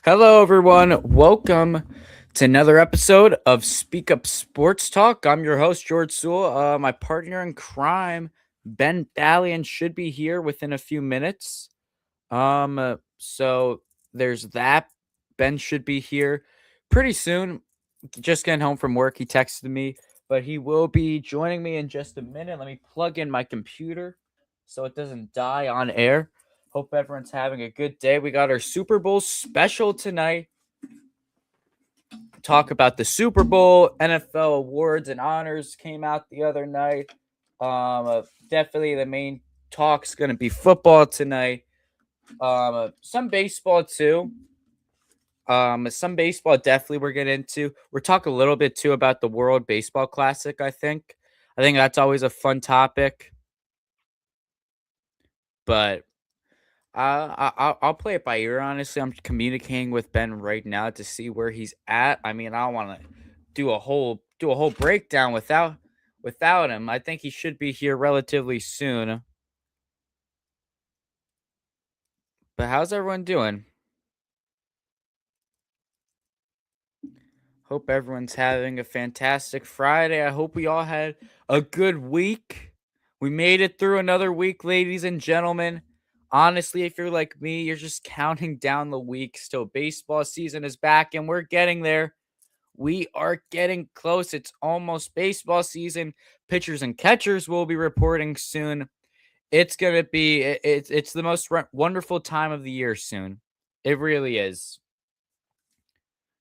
Hello, everyone. Welcome to another episode of Speak Up Sports Talk. I'm your host, George Sewell. My partner in crime, Ben Ballion, should be here within a few minutes. So there's that. Ben should be here pretty soon. Just getting home from work. He texted me, but he will be joining me in just a minute. Let me plug in my computer so it doesn't die on air. Hope everyone's having a good day. We got our Super Bowl special tonight. Talk about the Super Bowl, NFL awards and honors came out the other night. Definitely the main talk's going to be football tonight. Some baseball too. Some baseball definitely we're getting into. We're talking a little bit too about the World Baseball Classic. I think that's always a fun topic. But I'll play it by ear. Honestly, I'm communicating with Ben right now to see where he's at. I mean, I don't want to do a whole breakdown without him. I think he should be here relatively soon. But how's everyone doing? Hope everyone's having a fantastic Friday. I hope we all had a good week. We made it through another week, ladies and gentlemen. Honestly, if you're like me, you're just counting down the weeks till baseball season is back, and we're getting there. We are getting close. It's almost baseball season. Pitchers and catchers will be reporting soon. It's gonna be it's the most wonderful time of the year soon. It really is.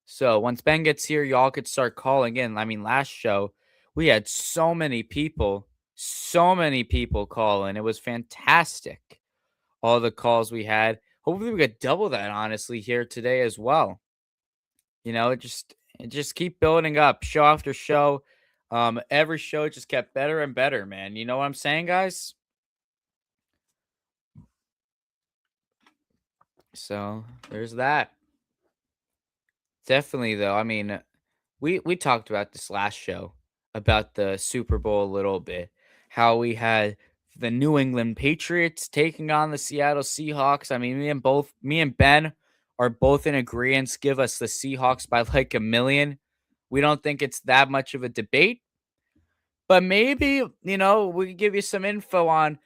So once Ben gets here, y'all could start calling in. I mean, last show we had so many people calling. It was fantastic. All the calls we had. Hopefully, we could double that honestly here today as well. It just keep building up show after show. Every show just kept better and better, man. You know what I'm saying, guys? So there's that. Definitely though. I mean, we talked about this last show about the Super Bowl a little bit. How we had the New England Patriots taking on the Seattle Seahawks. I mean, me and Ben are both in agreement. Give us the Seahawks by like a million. We don't think it's that much of a debate. But maybe, we could give you some info on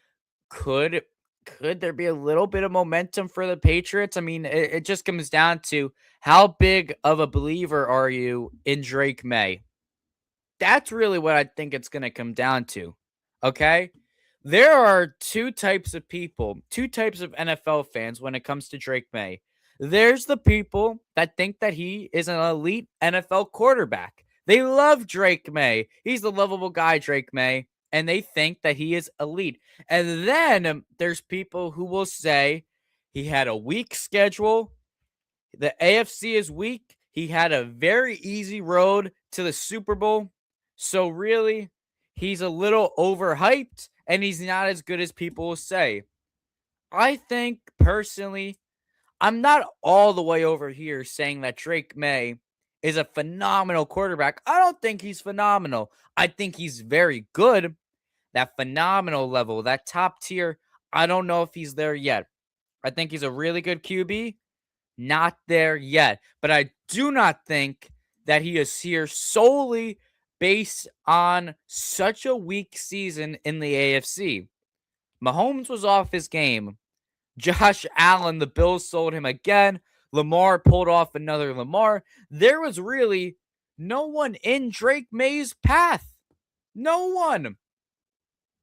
could could there be a little bit of momentum for the Patriots? I mean, it just comes down to how big of a believer are you in Drake May? That's really what I think it's going to come down to. Okay? There are two types of people, two types of NFL fans when it comes to Drake May. There's the people that think that he is an elite NFL quarterback. They love Drake May. He's the lovable guy, Drake May, and they think that he is elite. And then there's people who will say he had a weak schedule. The AFC is weak. He had a very easy road to the Super Bowl. So really, he's a little overhyped and he's not as good as people will say. I think personally, I'm not all the way over here saying that Drake May is a phenomenal quarterback. I don't think he's phenomenal. I think he's very good. That phenomenal level, that top tier, I don't know if he's there yet. I think he's a really good QB. Not there yet. But I do not think that he is here solely based on such a weak season in the AFC. Mahomes was off his game. Josh Allen, the Bills sold him again. Lamar pulled off another Lamar. There was really no one in Drake May's path. No one.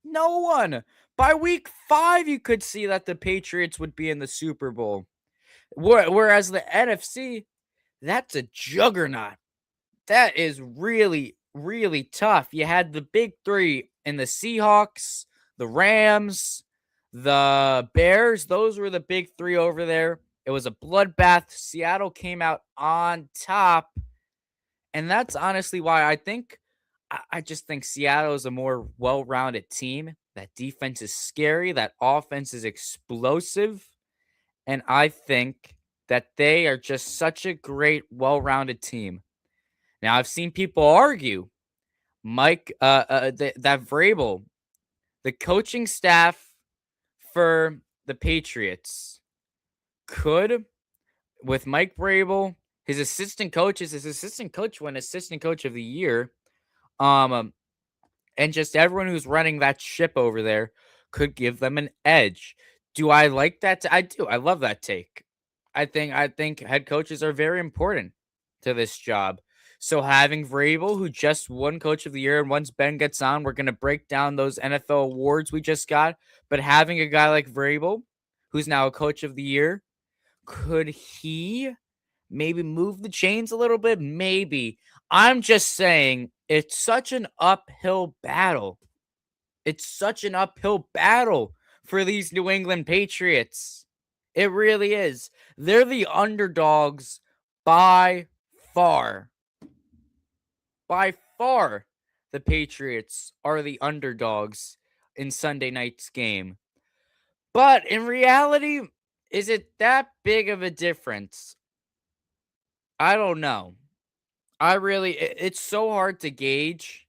No one. By week 5, you could see that the Patriots would be in the Super Bowl. Whereas the NFC, that's a juggernaut. That is really, really tough. You had the big three in the Seahawks, the Rams, the Bears. Those were the big three over there. It was a bloodbath. Seattle came out on top. And that's honestly why I just think Seattle is a more well rounded team. That defense is scary. That offense is explosive. And I think that they are just such a great, well rounded team. Now, I've seen people argue, that Vrabel, the coaching staff for the Patriots, could with Mike Vrabel, his assistant coaches, his assistant coach won assistant coach of the year. Um, and just everyone who's running that ship over there could give them an edge. Do I like that? I do. I love that take. I think head coaches are very important to this job. So having Vrabel, who just won Coach of the Year, and once Ben gets on, we're gonna break down those NFL awards we just got. But having a guy like Vrabel, who's now a Coach of the Year, could he maybe move the chains a little bit? Maybe. I'm just saying it's such an uphill battle. It's such an uphill battle for these New England Patriots. It really is. They're the underdogs by far. By far, the Patriots are the underdogs in Sunday night's game. But in reality, is it that big of a difference? I don't know. It's so hard to gauge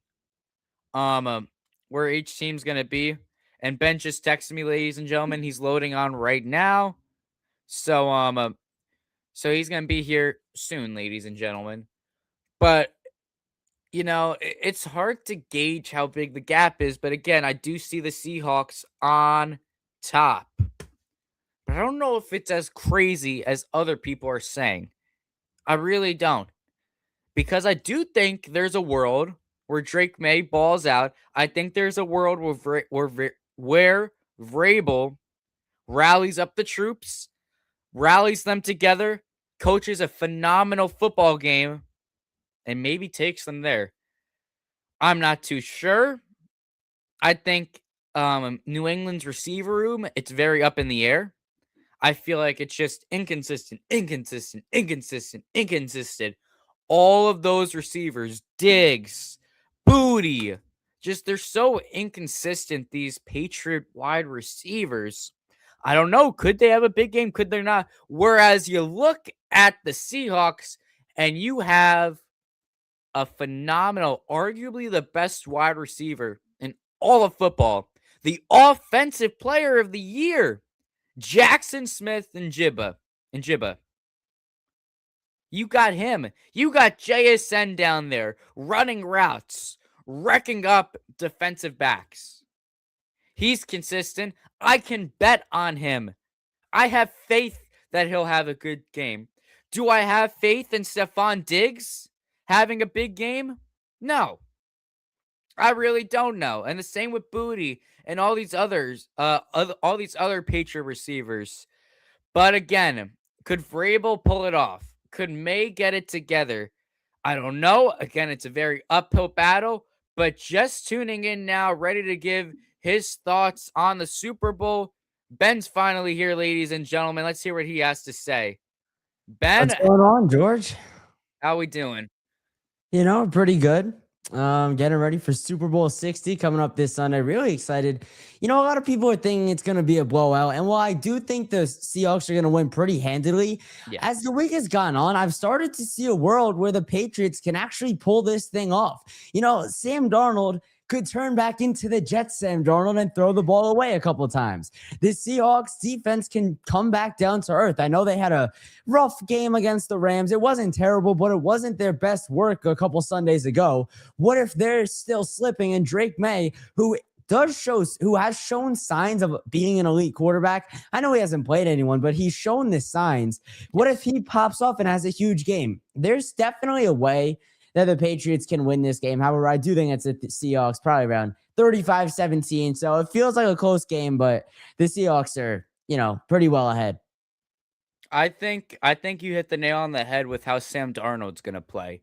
um uh, where each team's gonna be. And Ben just texted me, ladies and gentlemen. He's loading on right now. So so he's gonna be here soon, ladies and gentlemen. But it's hard to gauge how big the gap is. But again, I do see the Seahawks on top. But I don't know if it's as crazy as other people are saying. I really don't. Because I do think there's a world where Drake May balls out. I think there's a world where Vrabel rallies up the troops, rallies them together, coaches a phenomenal football game, and maybe takes them there. I'm not too sure. I think New England's receiver room, it's very up in the air. I feel like it's just inconsistent, inconsistent, inconsistent, inconsistent. All of those receivers, Diggs, Booty, just they're so inconsistent, these Patriot wide receivers. I don't know. Could they have a big game? Could they not? Whereas you look at the Seahawks and you have a phenomenal, arguably the best wide receiver in all of football, the offensive player of the year, Jackson Smith and Jibba. You got him. You got JSN down there running routes, wrecking up defensive backs. He's consistent. I can bet on him. I have faith that he'll have a good game. Do I have faith in Stephon Diggs having a big game? No. I really don't know. And the same with Booty and all these others, all these other Patriot receivers. But again, could Vrabel pull it off? Could May get it together? I don't know. Again, it's a very uphill battle, but just tuning in now, ready to give his thoughts on the Super Bowl. Ben's finally here, ladies and gentlemen. Let's hear what he has to say. Ben, What's going on, George? how we doing? Pretty good. Getting ready for Super Bowl 60 coming up this Sunday. Really excited. A lot of people are thinking it's going to be a blowout. And while I do think the Seahawks are going to win pretty handily, Yeah. as the week has gone on, I've started to see a world where the Patriots can actually pull this thing off. Sam Darnold could turn back into the Jets Sam Darnold and throw the ball away a couple times. The Seahawks defense can come back down to earth. I know they had a rough game against the Rams. It wasn't terrible, but it wasn't their best work a couple Sundays ago. What if they're still slipping and Drake May, who has shown signs of being an elite quarterback? I know he hasn't played anyone, but he's shown the signs. What if he pops off and has a huge game? There's definitely a way that the Patriots can win this game. However, I do think it's the Seahawks, probably around 35-17. So it feels like a close game, but the Seahawks are, pretty well ahead. I think you hit the nail on the head with how Sam Darnold's going to play.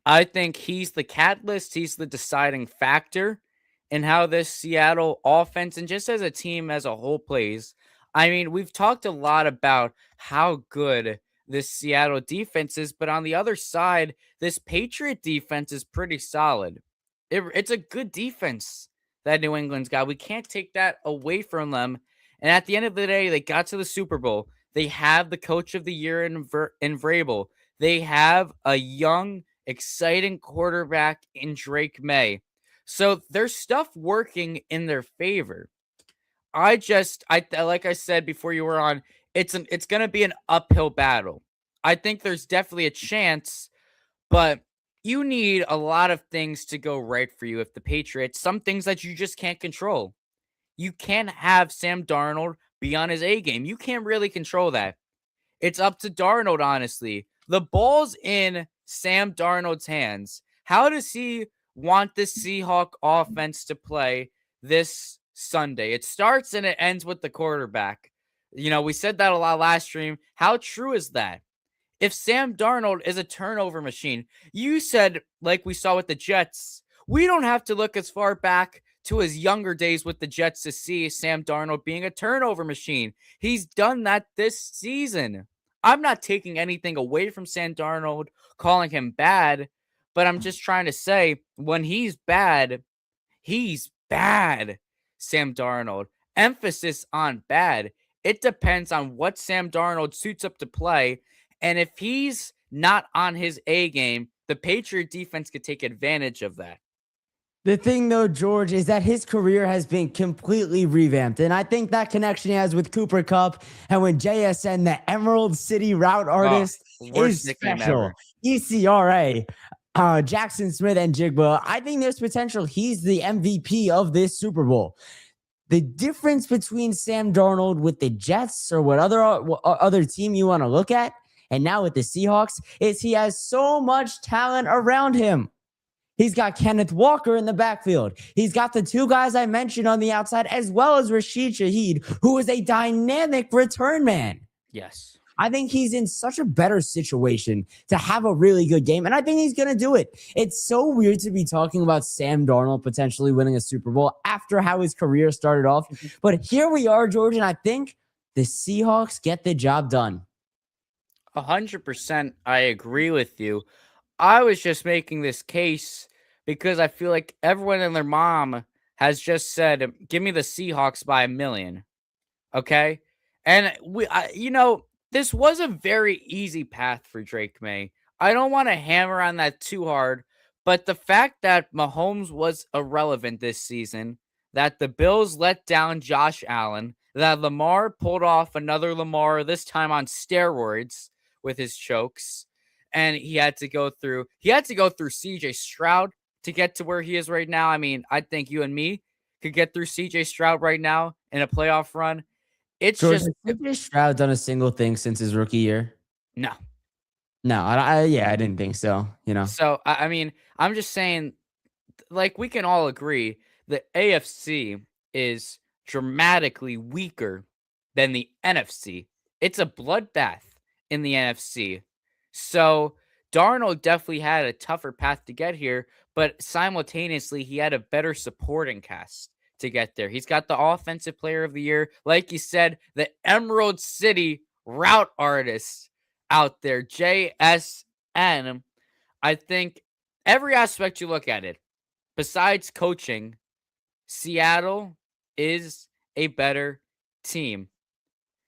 I think he's the catalyst, he's the deciding factor in how this Seattle offense and just as a team as a whole plays. I mean, we've talked a lot about how good this Seattle defense is, but on the other side, this Patriot defense is pretty solid. It's a good defense that New England's got. We can't take that away from them. And at the end of the day, they got to the Super Bowl. They have the coach of the year in Vrabel. They have a young, exciting quarterback in Drake May. So there's stuff working in their favor. I like I said before you were on, it's going to be an uphill battle. I think there's definitely a chance, but you need a lot of things to go right for you if the Patriots, some things that you just can't control. You can't have Sam Darnold be on his A game. You can't really control that. It's up to Darnold, honestly. The ball's in Sam Darnold's hands. How does he want the Seahawk offense to play this Sunday? It starts and it ends with the quarterback. We said that a lot last stream. How true is that? If Sam Darnold is a turnover machine, you said, like we saw with the Jets, we don't have to look as far back to his younger days with the Jets to see Sam Darnold being a turnover machine. He's done that this season. I'm not taking anything away from Sam Darnold, calling him bad, but I'm just trying to say when he's bad, Sam Darnold. Emphasis on bad. It depends on what Sam Darnold suits up to play. And if he's not on his A game, the Patriot defense could take advantage of that. The thing, though, George, is that his career has been completely revamped. And I think that connection he has with Cooper Kupp and when JSN, the Emerald City route artist, is special. ECRA, Jackson Smith and Jigba. I think there's potential. He's the MVP of this Super Bowl. The difference between Sam Darnold with the Jets or what other team you want to look at, and now with the Seahawks, is he has so much talent around him. He's got Kenneth Walker in the backfield. He's got the two guys I mentioned on the outside, as well as Rashid Shaheed, who is a dynamic return man. Yes. I think he's in such a better situation to have a really good game, and I think he's going to do it. It's so weird to be talking about Sam Darnold potentially winning a Super Bowl after how his career started off, but here we are, George, and I think the Seahawks get the job done. 100%, I agree with you. I was just making this case because I feel like everyone and their mom has just said, give me the Seahawks by 1,000,000. Okay? And this was a very easy path for Drake May. I don't want to hammer on that too hard, but the fact that Mahomes was irrelevant this season, that the Bills let down Josh Allen, that Lamar pulled off another Lamar, this time on steroids with his chokes, and he had to go through CJ Stroud to get to where he is right now. I mean, I think you and me could get through CJ Stroud right now in a playoff run. It's George, just has CJ Stroud done a single thing since his rookie year? no. I didn't think so. So I mean, I'm just saying, like we can all agree, the AFC is dramatically weaker than the NFC. It's a bloodbath in the NFC. So Darnold definitely had a tougher path to get here, but simultaneously he had a better supporting cast to get there. He's got the offensive player of the year, like you said, the Emerald City route artist out there, JSN. I think every aspect you look at it, besides coaching, Seattle is a better team.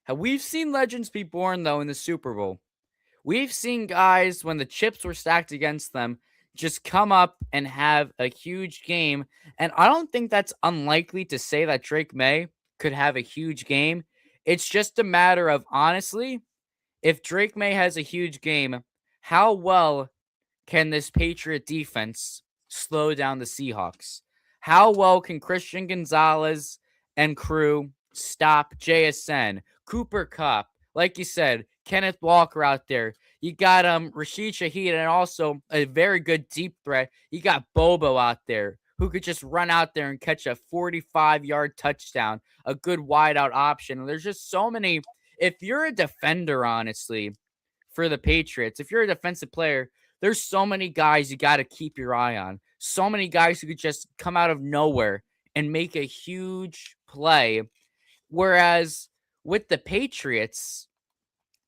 We've seen legends be born, though, in the Super Bowl. We've seen guys, when the chips were stacked against them, just come up and have a huge game. And I don't think that's unlikely to say that Drake May could have a huge game. It's just a matter of, honestly, if Drake May has a huge game, how well can this Patriot defense slow down the Seahawks? How well can Christian Gonzalez and crew stop JSN, Cooper Kupp, like you said, Kenneth Walker out there? You got Rashid Shaheed and also a very good deep threat. You got Bobo out there who could just run out there and catch a 45-yard touchdown, a good wideout option. There's just so many. If you're a defender, honestly, for the Patriots, if you're a defensive player, there's so many guys you got to keep your eye on. So many guys who could just come out of nowhere and make a huge play. Whereas with the Patriots,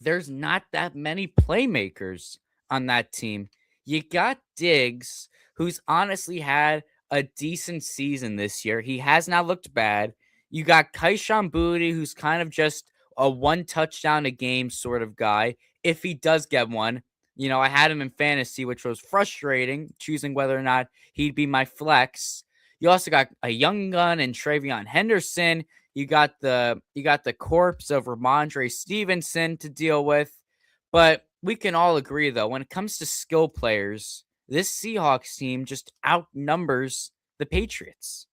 there's not that many playmakers on that team. You got Diggs, who's honestly had a decent season this year. He has not looked bad. You got Kayshon Boutte, who's kind of just a one touchdown a game sort of guy. If he does get one, I had him in fantasy, which was frustrating, choosing whether or not he'd be my flex. You also got a young gun and Travion Henderson. You got the corpse of Ramondre Stevenson to deal with. But we can all agree though, when it comes to skill players, this Seahawks team just outnumbers the Patriots.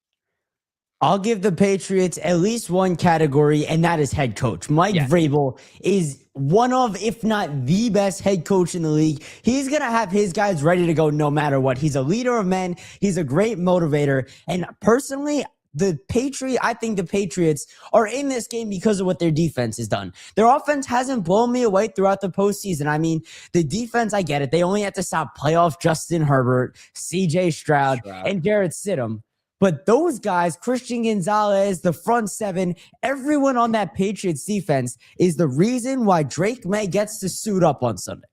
I'll give the Patriots at least one category, and that is head coach. Mike Yeah. Vrabel is one of, if not the best head coach in the league. He's going to have his guys ready to go no matter what. He's a leader of men. He's a great motivator. And personally, I think the Patriots are in this game because of what their defense has done. Their offense hasn't blown me away throughout the postseason. I mean, the defense, I get it. They only have to stop playoff Justin Herbert, CJ Stroud, and Jarrett Stidham. But those guys, Christian Gonzalez, the front seven, everyone on that Patriots defense is the reason why Drake May gets to suit up on Sunday.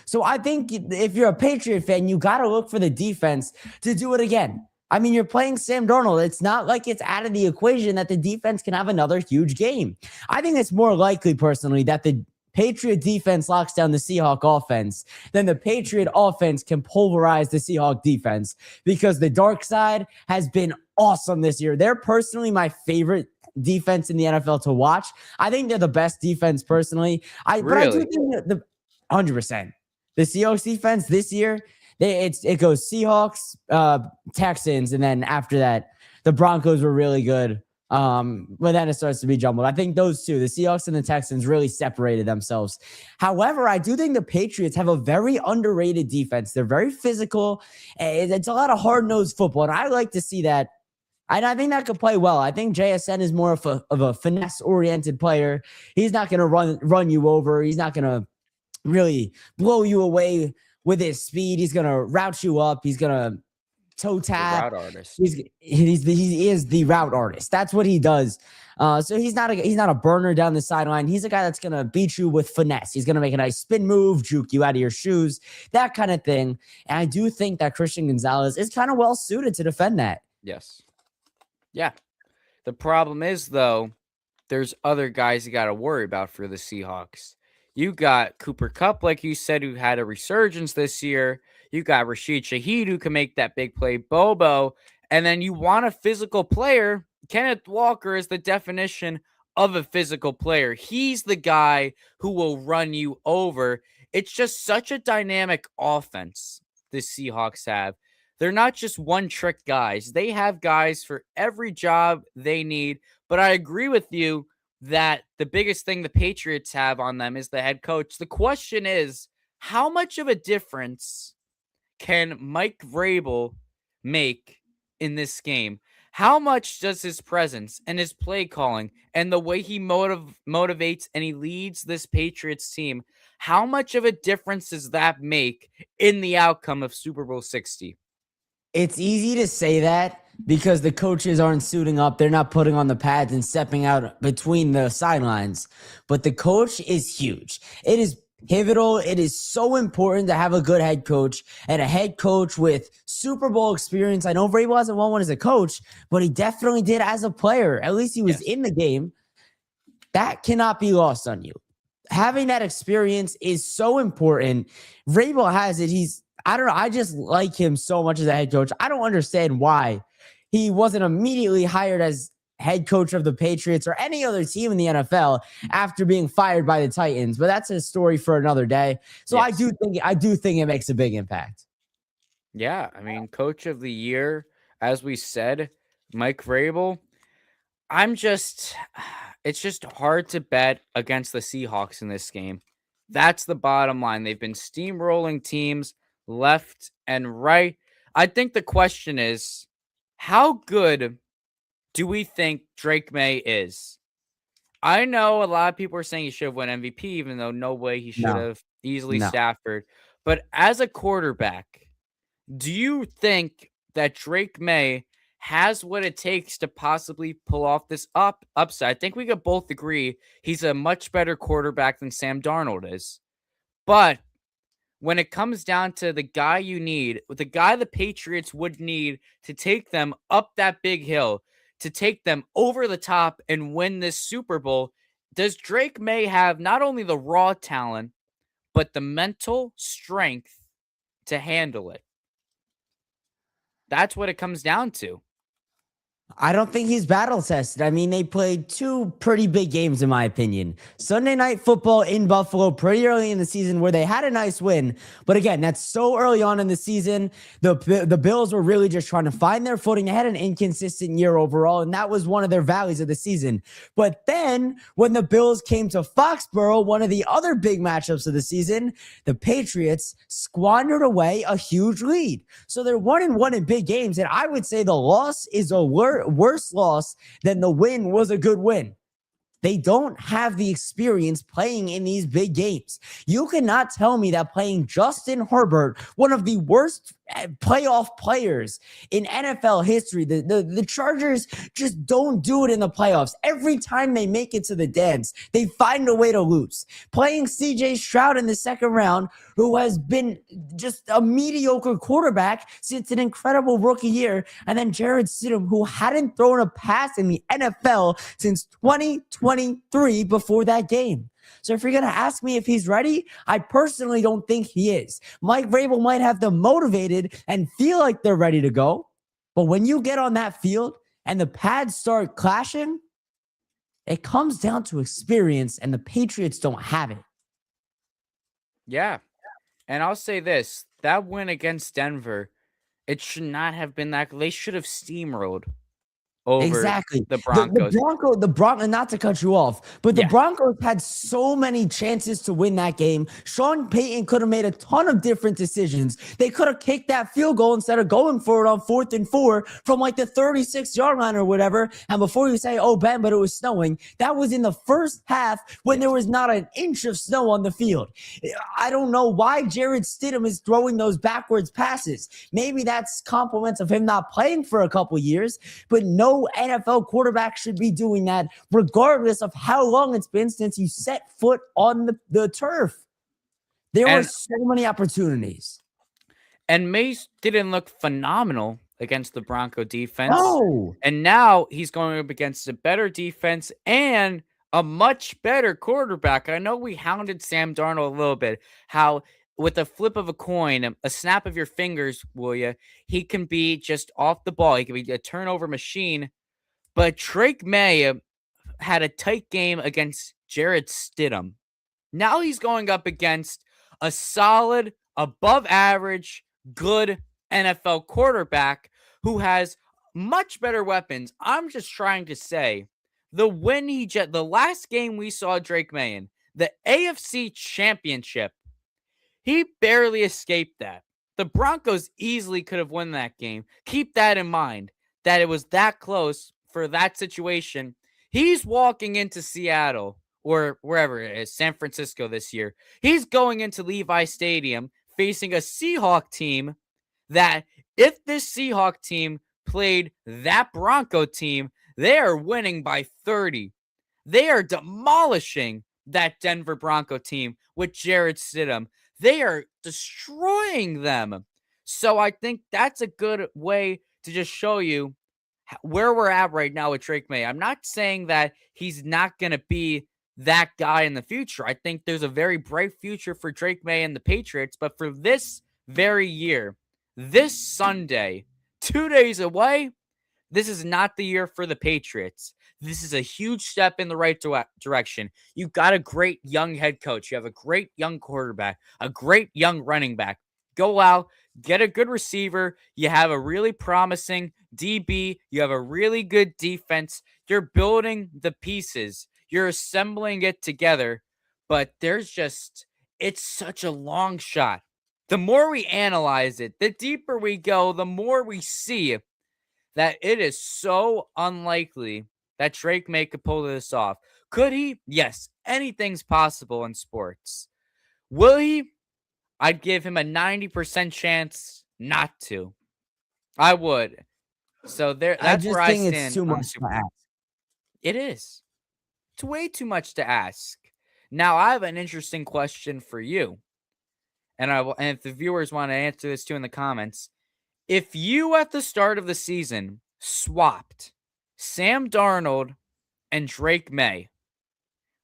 So I think if you're a Patriot fan, you got to look for the defense to do it again. I mean, you're playing Sam Darnold. It's not like it's out of the equation that the defense can have another huge game. I think it's more likely, personally, that the Patriot defense locks down the Seahawk offense, then the Patriot offense can pulverize the Seahawk defense, because the dark side has been awesome this year. They're personally my favorite defense in the NFL to watch. I think they're the best defense personally. But I do think that the 100%. The Seahawks defense this year, it goes Seahawks, Texans, and then after that, the Broncos were really good. But then it starts to be jumbled. I think those two, the Seahawks and the Texans, really separated themselves. However, I do think the Patriots have a very underrated defense. They're very physical. It's a lot of hard-nosed football, and I like to see that. And I think that could play well. I think JSN is more of a finesse-oriented player. He's not going to run you over. He's not going to really blow you away with his speed. He's going to route you up. He's going to toe tap. Route artist. He is the route artist. That's what he does. So he's not a burner down the sideline. He's a guy that's gonna beat you with finesse. He's gonna make a nice spin move, juke you out of your shoes, that kind of thing. And I do think that Christian Gonzalez is kind of well suited to defend that. Yes. Yeah. The problem is, though, there's other guys you got to worry about for the Seahawks. You got Cooper Kupp, like you said, who had a resurgence this year. You got Rashid Shaheed, who can make that big play, Bobo. And then you want a physical player. Kenneth Walker is the definition of a physical player. He's the guy who will run you over. It's just such a dynamic offense the Seahawks have. They're not just one-trick guys. They have guys for every job they need. But I agree with you that the biggest thing the Patriots have on them is the head coach. The question is, how much of a difference can Mike Vrabel make in this game? How much does his presence and his play calling and the way he motivates and he leads this Patriots team, how much of a difference does that make in the outcome of Super Bowl 60? It's easy to say that because the coaches aren't suiting up. They're not putting on the pads and stepping out between the sidelines. But the coach is huge. It is pivotal. It is so important to have a good head coach and a head coach with Super Bowl experience. I know Vrabel hasn't won one as a coach, but he definitely did as a player. At least he was in the game. That cannot be lost on you. Having that experience is so important. Vrabel has it. I don't know. I just like him so much as a head coach. I don't understand why he wasn't immediately hired as head coach of the Patriots or any other team in the NFL after being fired by the Titans. But that's a story for another day. So yes. I do think it makes a big impact. Yeah, I mean, coach of the year, as we said, Mike Vrabel. It's just hard to bet against the Seahawks in this game. That's the bottom line. They've been steamrolling teams left and right. I think the question is, how good do we think Drake May is? I know a lot of people are saying he should have won MVP, even though no way he should have. Easily Stafford. But as a quarterback, do you think that Drake May has what it takes to possibly pull off this upside? I think we could both agree he's a much better quarterback than Sam Darnold is. But when it comes down to the guy you need, the guy the Patriots would need to take them up that big hill, to take them over the top and win this Super Bowl, does Drake May have not only the raw talent, but the mental strength to handle it? That's what it comes down to. I don't think he's battle tested. I mean, they played two pretty big games, in my opinion. Sunday Night Football in Buffalo pretty early in the season where they had a nice win. But again, that's so early on in the season. The Bills were really just trying to find their footing. They had an inconsistent year overall, and that was one of their valleys of the season. But then when the Bills came to Foxborough, one of the other big matchups of the season, the Patriots squandered away a huge lead. So they're 1-1 in big games. And I would say the loss is a worse loss than the win was a good win. They don't have the experience playing in these big games. You cannot tell me that playing Justin Herbert, one of the worst playoff players in NFL history, the Chargers just don't do it in the playoffs. Every time they make it to the dance, they find a way to lose. Playing CJ Stroud in the second round, who has been just a mediocre quarterback since an incredible rookie year, and then Jarrett Stidham, who hadn't thrown a pass in the NFL since 2023 before that game. So if you're going to ask me if he's ready, I personally don't think he is. Mike Vrabel might have them motivated and feel like they're ready to go. But when you get on that field and the pads start clashing, it comes down to experience, and the Patriots don't have it. Yeah. And I'll say this, that win against Denver, it should not have been that. They should have steamrolled over Exactly. the Broncos. The Broncos, not to cut you off, but the Yeah. Broncos had so many chances to win that game. Sean Payton could have made a ton of different decisions. They could have kicked that field goal instead of going for it on 4th and 4 from like the 36-yard line or whatever. And before you say, oh, Ben, but it was snowing, that was in the first half when there was not an inch of snow on the field. I don't know why Jarrett Stidham is throwing those backwards passes. Maybe that's compliments of him not playing for a couple years, but no NFL quarterback should be doing that regardless of how long it's been since you set foot on the turf. There were so many opportunities. And Mace didn't look phenomenal against the Bronco defense. No. And now he's going up against a better defense and a much better quarterback. I know we hounded Sam Darnold a little bit, how with a flip of a coin, a snap of your fingers, will you, he can be just off the ball. He can be a turnover machine. But Drake May had a tight game against Jarrett Stidham. Now he's going up against a solid, above average, good NFL quarterback who has much better weapons. I'm just trying to say the last game we saw Drake May in, the AFC Championship, he barely escaped that. The Broncos easily could have won that game. Keep that in mind, that it was that close for that situation. He's walking into Seattle or wherever it is, San Francisco this year. He's going into Levi Stadium facing a Seahawk team that, if this Seahawk team played that Bronco team, they are winning by 30. They are demolishing that Denver Bronco team with Jarrett Stidham. They are destroying them. So I think that's a good way to just show you where we're at right now with Drake May. I'm not saying that he's not going to be that guy in the future. I think there's a very bright future for Drake May and the Patriots. But for this very year, this Sunday, 2 days away, this is not the year for the Patriots. This is a huge step in the right direction. You got a great young head coach. You have a great young quarterback, a great young running back. Go out, get a good receiver. You have a really promising DB. You have a really good defense. You're building the pieces. You're assembling it together. But it's such a long shot. The more we analyze it, the deeper we go, the more we see that it is so unlikely that Drake May could pull this off. Could he? Yes, anything's possible in sports. Will he? I'd give him a 90% chance not to. I would. So that's where I stand. It's too much to ask. It is. It's way too much to ask. Now, I have an interesting question for you. And if the viewers want to answer this too in the comments. If you at the start of the season swapped Sam Darnold and Drake May,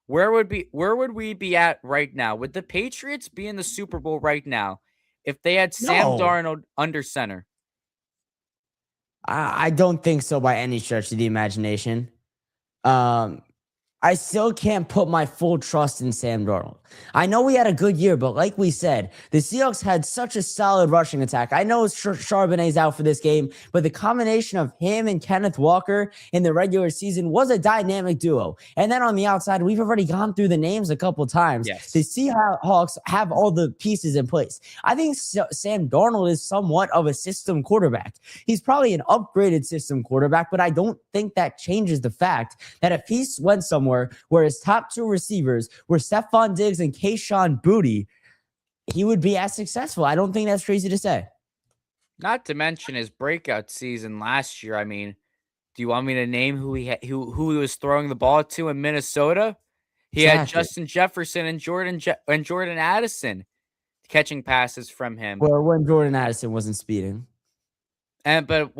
where would we be at right now? Would the Patriots be in the Super Bowl right now if they had Sam Darnold under center? I don't think so by any stretch of the imagination. Um, I still can't put my full trust in Sam Darnold. I know we had a good year, but like we said, the Seahawks had such a solid rushing attack. I know Charbonnet's out for this game, but the combination of him and Kenneth Walker in the regular season was a dynamic duo. And then on the outside, we've already gone through the names a couple times. Yes. The Seahawks have all the pieces in place. I think Sam Darnold is somewhat of a system quarterback. He's probably an upgraded system quarterback, but I don't think that changes the fact that if he went somewhere where his top two receivers were Stephon Diggs and Kayshon Boutte, he would be as successful. I don't think that's crazy to say. Not to mention his breakout season last year. I mean, do you want me to name who who he was throwing the ball to in Minnesota? He had Justin Jefferson and Jordan Addison catching passes from him. Well, when Jordan Addison wasn't speeding. But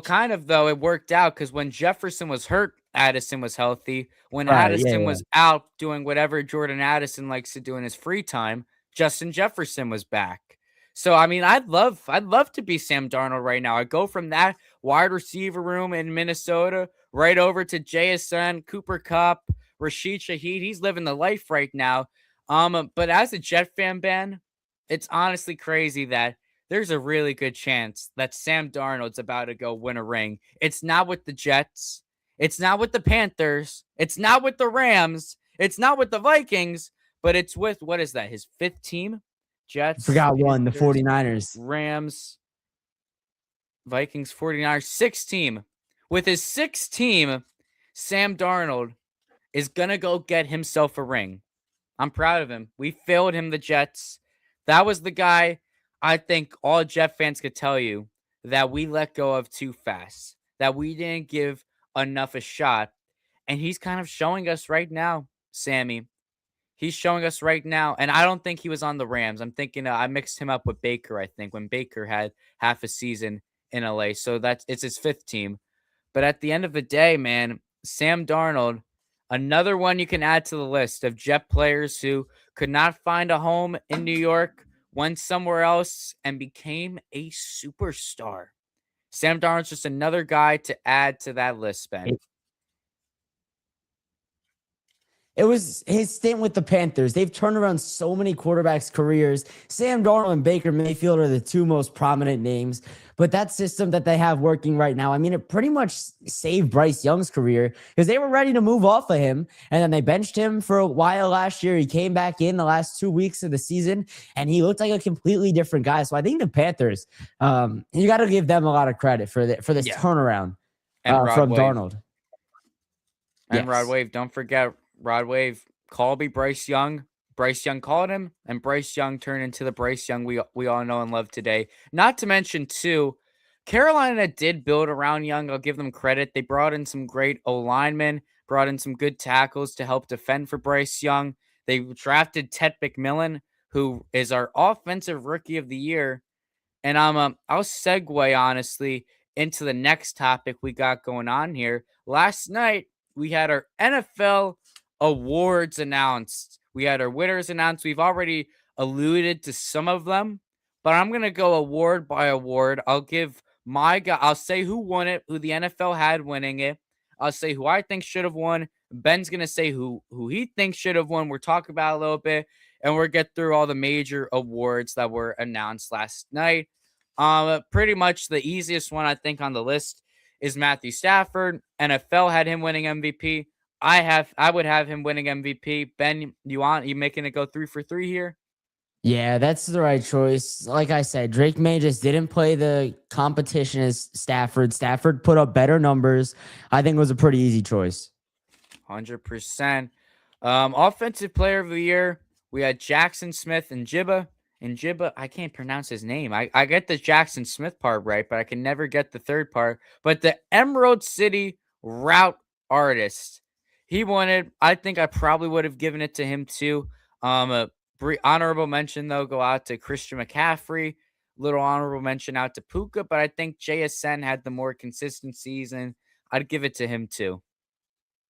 kind of though, it worked out because when Jefferson was hurt, Addison was healthy. When Addison was out doing whatever Jordan Addison likes to do in his free time, Justin Jefferson was back. So I mean, I'd love to be Sam Darnold right now. I go from that wide receiver room in Minnesota right over to JSN, Cooper Kupp, Rashid Shaheed. He's living the life right now. But as a Jet fan, Ben, it's honestly crazy that there's a really good chance that Sam Darnold's about to go win a ring. It's not with the Jets. It's not with the Panthers. It's not with the Rams. It's not with the Vikings. But it's with, what is that, his fifth team? Jets. Forgot one, the 49ers. Rams. Vikings, 49ers. Sixth team. With his sixth team, Sam Darnold is going to go get himself a ring. I'm proud of him. We failed him, the Jets. That was the guy I think all Jet fans could tell you that we let go of too fast, that we didn't give enough a shot. And he's kind of showing us right now, Sammy. He's showing us right now. And I don't think he was on the Rams. I'm thinking I mixed him up with Baker, I think, when Baker had half a season in LA. So it's his fifth team. But at the end of the day, man, Sam Darnold, another one you can add to the list of Jet players who could not find a home in New York, went somewhere else, and became a superstar. Sam Darnold's just another guy to add to that list, Ben. It was his stint with the Panthers. They've turned around so many quarterbacks' careers. Sam Darnold and Baker Mayfield are the two most prominent names. But that system that they have working right now, I mean, it pretty much saved Bryce Young's career because they were ready to move off of him. And then they benched him for a while last year. He came back in the last 2 weeks of the season, and he looked like a completely different guy. So I think the Panthers, you got to give them a lot of credit for this turnaround from Darnold. And Rod Wave, don't forget Rod Wave, Colby, Bryce Young. Bryce Young called him, and Bryce Young turned into the Bryce Young we all know and love today. Not to mention, too, Carolina did build around Young. I'll give them credit. They brought in some great O-linemen, brought in some good tackles to help defend for Bryce Young. They drafted Ted McMillan, who is our offensive rookie of the year. And I'll segue, honestly, into the next topic we got going on here. Last night, we had our NFL awards announced. We had our winners announced. We've already alluded to some of them, but I'm going to go award by award. I'll give my guy. I'll say who won it, who the NFL had winning it. I'll say who I think should have won. Ben's going to say who he thinks should have won. We're talking about a little bit, and we'll get through all the major awards that were announced last night. Pretty much the easiest one, I think, on the list is Matthew Stafford. NFL had him winning MVP. I would have him winning MVP. Ben, you making it go 3 for 3 here? Yeah, that's the right choice. Like I said, Drake May just didn't play the competition as Stafford. Stafford put up better numbers. I think it was a pretty easy choice. 100%. Offensive player of the year, we had Jackson Smith and Jibba. And Jibba, I can't pronounce his name. I get the Jackson Smith part right, but I can never get the third part. But the Emerald City Route Artist, he won it. I think I probably would have given it to him too. Honorable mention, though, go out to Christian McCaffrey. Little honorable mention out to Puka, but I think JSN had the more consistent season. I'd give it to him too.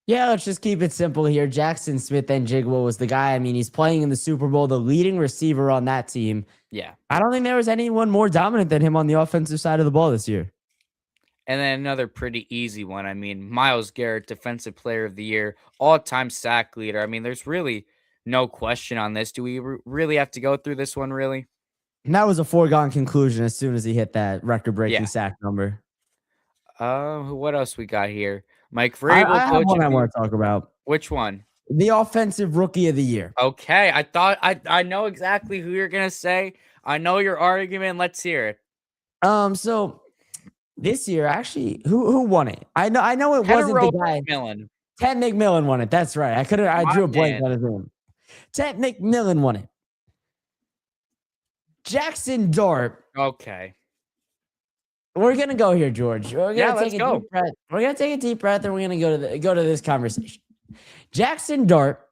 Yeah, let's just keep it simple here. Jackson Smith and Jigba was the guy. I mean, he's playing in the Super Bowl, the leading receiver on that team. Yeah. I don't think there was anyone more dominant than him on the offensive side of the ball this year. And then another pretty easy one. I mean, Miles Garrett, Defensive Player of the Year, all-time sack leader. I mean, there's really no question on this. Do we really have to go through this one, really? And that was a foregone conclusion as soon as he hit that record-breaking Yeah. sack number. What else we got here? Mike I Vrabel, have Coach one of I the Year. want to talk about. Which one? The Offensive Rookie of the Year. Okay, I thought I know exactly who you're gonna say. I know your argument. Let's hear it. So this year, actually, who won it? I know it wasn't the guy. McMillan. Ted McMillan won it. That's right. I drew a blank on his name. Ted McMillan won it. Jackson Dart. Okay. We're gonna go here, George. We're gonna take let's go. deep breath. We're gonna take a deep breath, and we're gonna go to this conversation. Jackson Dart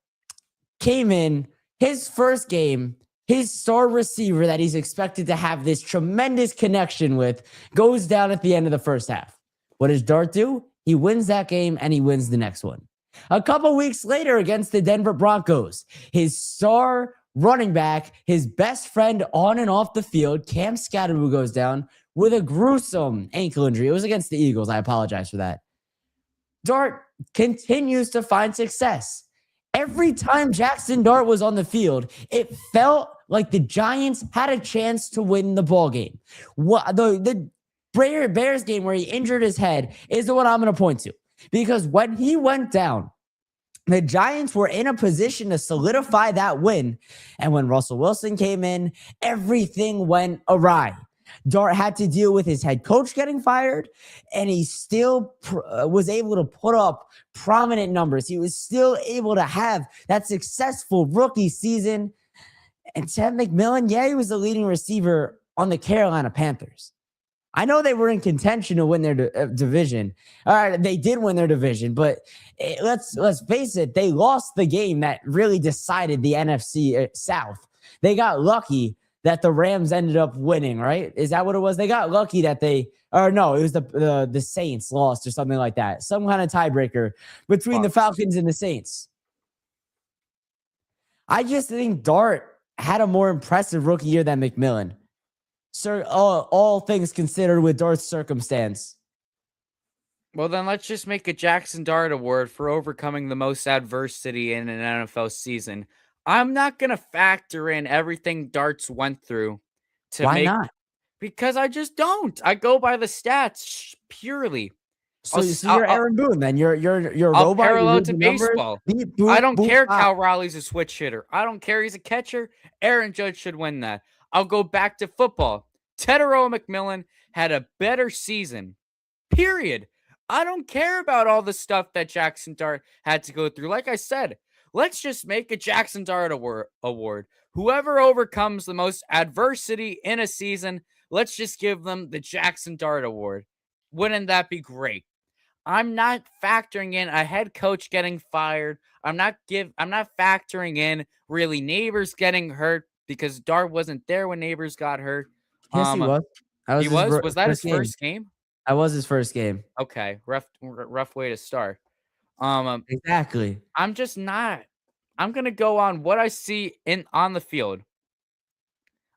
came in his first game. His star receiver that he's expected to have this tremendous connection with goes down at the end of the first half. What does Dart do? He wins that game and he wins the next one. A couple weeks later against the Denver Broncos, his star running back, his best friend on and off the field, Cam Scatteroo, goes down with a gruesome ankle injury. It was against the Eagles. I apologize for that. Dart continues to find success. Every time Jackson Dart was on the field, it felt like the Giants had a chance to win the ball game. The Bears game where he injured his head is the one I'm going to point to. Because when he went down, the Giants were in a position to solidify that win. And when Russell Wilson came in, everything went awry. Dart had to deal with his head coach getting fired, and he still was able to put up prominent numbers. He was still able to have that successful rookie season. And Ted McMillan, yeah, he was the leading receiver on the Carolina Panthers. I know they were in contention to win their division. All right, they did win their division, but let's face it, they lost the game that really decided the NFC South. They got lucky that the Rams ended up winning, right? Is that what it was? They got lucky that it was the Saints lost or something like that. Some kind of tiebreaker between the Falcons and the Saints. I just think Dart had a more impressive rookie year than McMillan. Sir, all things considered with Dart's circumstance. Well, then let's just make a Jackson Dart award for overcoming the most adversity in an NFL season. I'm not going to factor in everything Darts went through. Why not? Because I just don't. I go by the stats purely. So you're Aaron Boone, then you're I'll robot. Parallel to baseball. I don't care Cal Raleigh's a switch hitter. I don't care he's a catcher. Aaron Judge should win that. I'll go back to football. Tetairoa McMillan had a better season. Period. I don't care about all the stuff that Jackson Dart had to go through. Like I said, let's just make a Jackson Dart award. Whoever overcomes the most adversity in a season, let's just give them the Jackson Dart award. Wouldn't that be great? I'm not factoring in a head coach getting fired. I'm not factoring in really Neighbors getting hurt because Dart wasn't there when Neighbors got hurt. Yes, he was. He was? Was that his first game? That was his first game. Okay. Rough way to start. Exactly. I'm just not. I'm going to go on what I see on the field.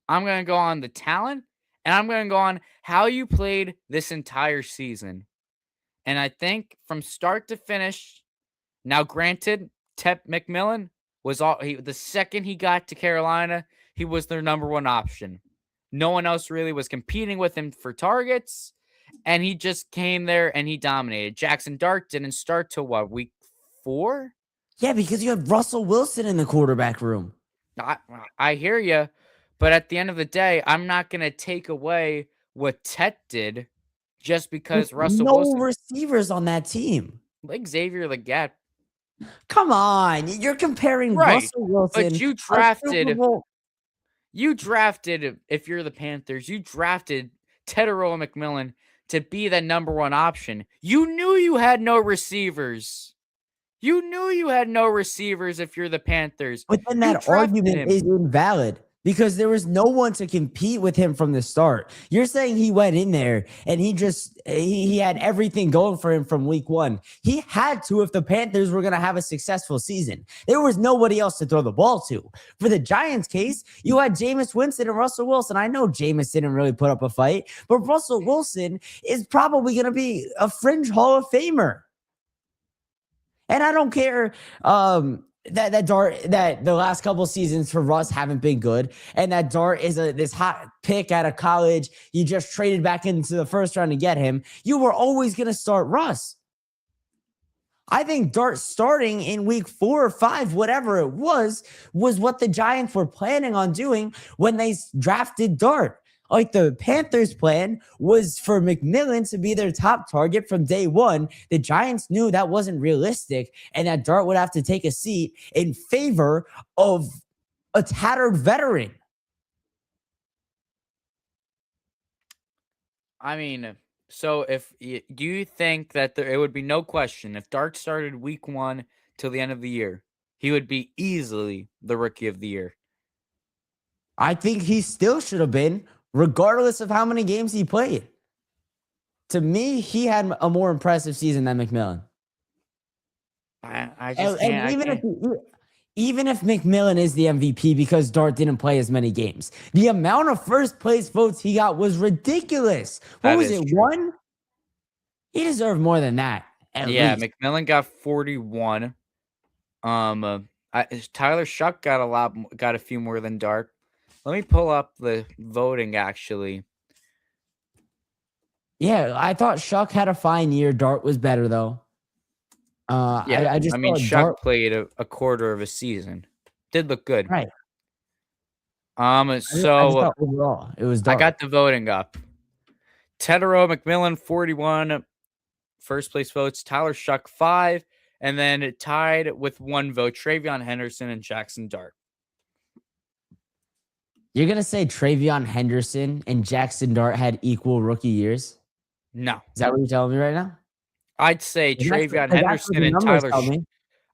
I'm going to go on the talent, and I'm going to go on how you played this entire season. And I think from start to finish, now granted, Ted McMillan was the second he got to Carolina, he was their number one option. No one else really was competing with him for targets, and he just came there and he dominated. Jackson Dart didn't start till week 4? Yeah, because you had Russell Wilson in the quarterback room. I hear you, but at the end of the day, I'm not going to take away what Ted did just because Russell Wilson. No receivers on that team. Like Xavier Legette. Come on, you're comparing Russell Wilson. But you drafted, if you're the Panthers, you drafted Tetairoa McMillan to be the number one option. You knew you had no receivers. You knew you had no receivers if you're the Panthers. But then that argument is invalid. because there was no one to compete with him from the start. You're saying he went in there and he had everything going for him from week one. He had to if the Panthers were going to have a successful season. There was nobody else to throw the ball to. For the Giants case, you had Jameis Winston and Russell Wilson. I know Jameis didn't really put up a fight, but Russell Wilson is probably going to be a fringe Hall of Famer. And I don't care that the last couple seasons for Russ haven't been good, and that Dart is this hot pick out of college. You just traded back into the first round to get him. You were always going to start Russ. I think Dart starting in week 4 or 5, whatever it was what the Giants were planning on doing when they drafted Dart. Like the Panthers' plan was for McMillan to be their top target from day one. The Giants knew that wasn't realistic and that Dart would have to take a seat in favor of a tattered veteran. I mean, so do you think that it would be no question if Dart started week 1 till the end of the year, he would be easily the rookie of the year? I think he still should have been, regardless of how many games he played. To me, he had a more impressive season than McMillan. I just can't. Even if McMillan is the MVP because Dart didn't play as many games, the amount of first place votes he got was ridiculous. What was it, 1? He deserved more than that. Yeah, least. McMillan got 41. Tyler Shuck got a few more than Dart. Let me pull up the voting, actually. Yeah, I thought Shuck had a fine year. Dart was better, though. Shuck played a quarter of a season. Did look good. Right. So overall, it was Dart. I got the voting up. Tetero McMillan, 41 first place votes. Tyler Shuck, 5. And then it tied with 1 vote, TreVeyon Henderson and Jackson Dart. You're going to say TreVeyon Henderson and Jackson Dart had equal rookie years? No. Is that what you're telling me right now? I'd say TreVeyon Henderson and Tyler.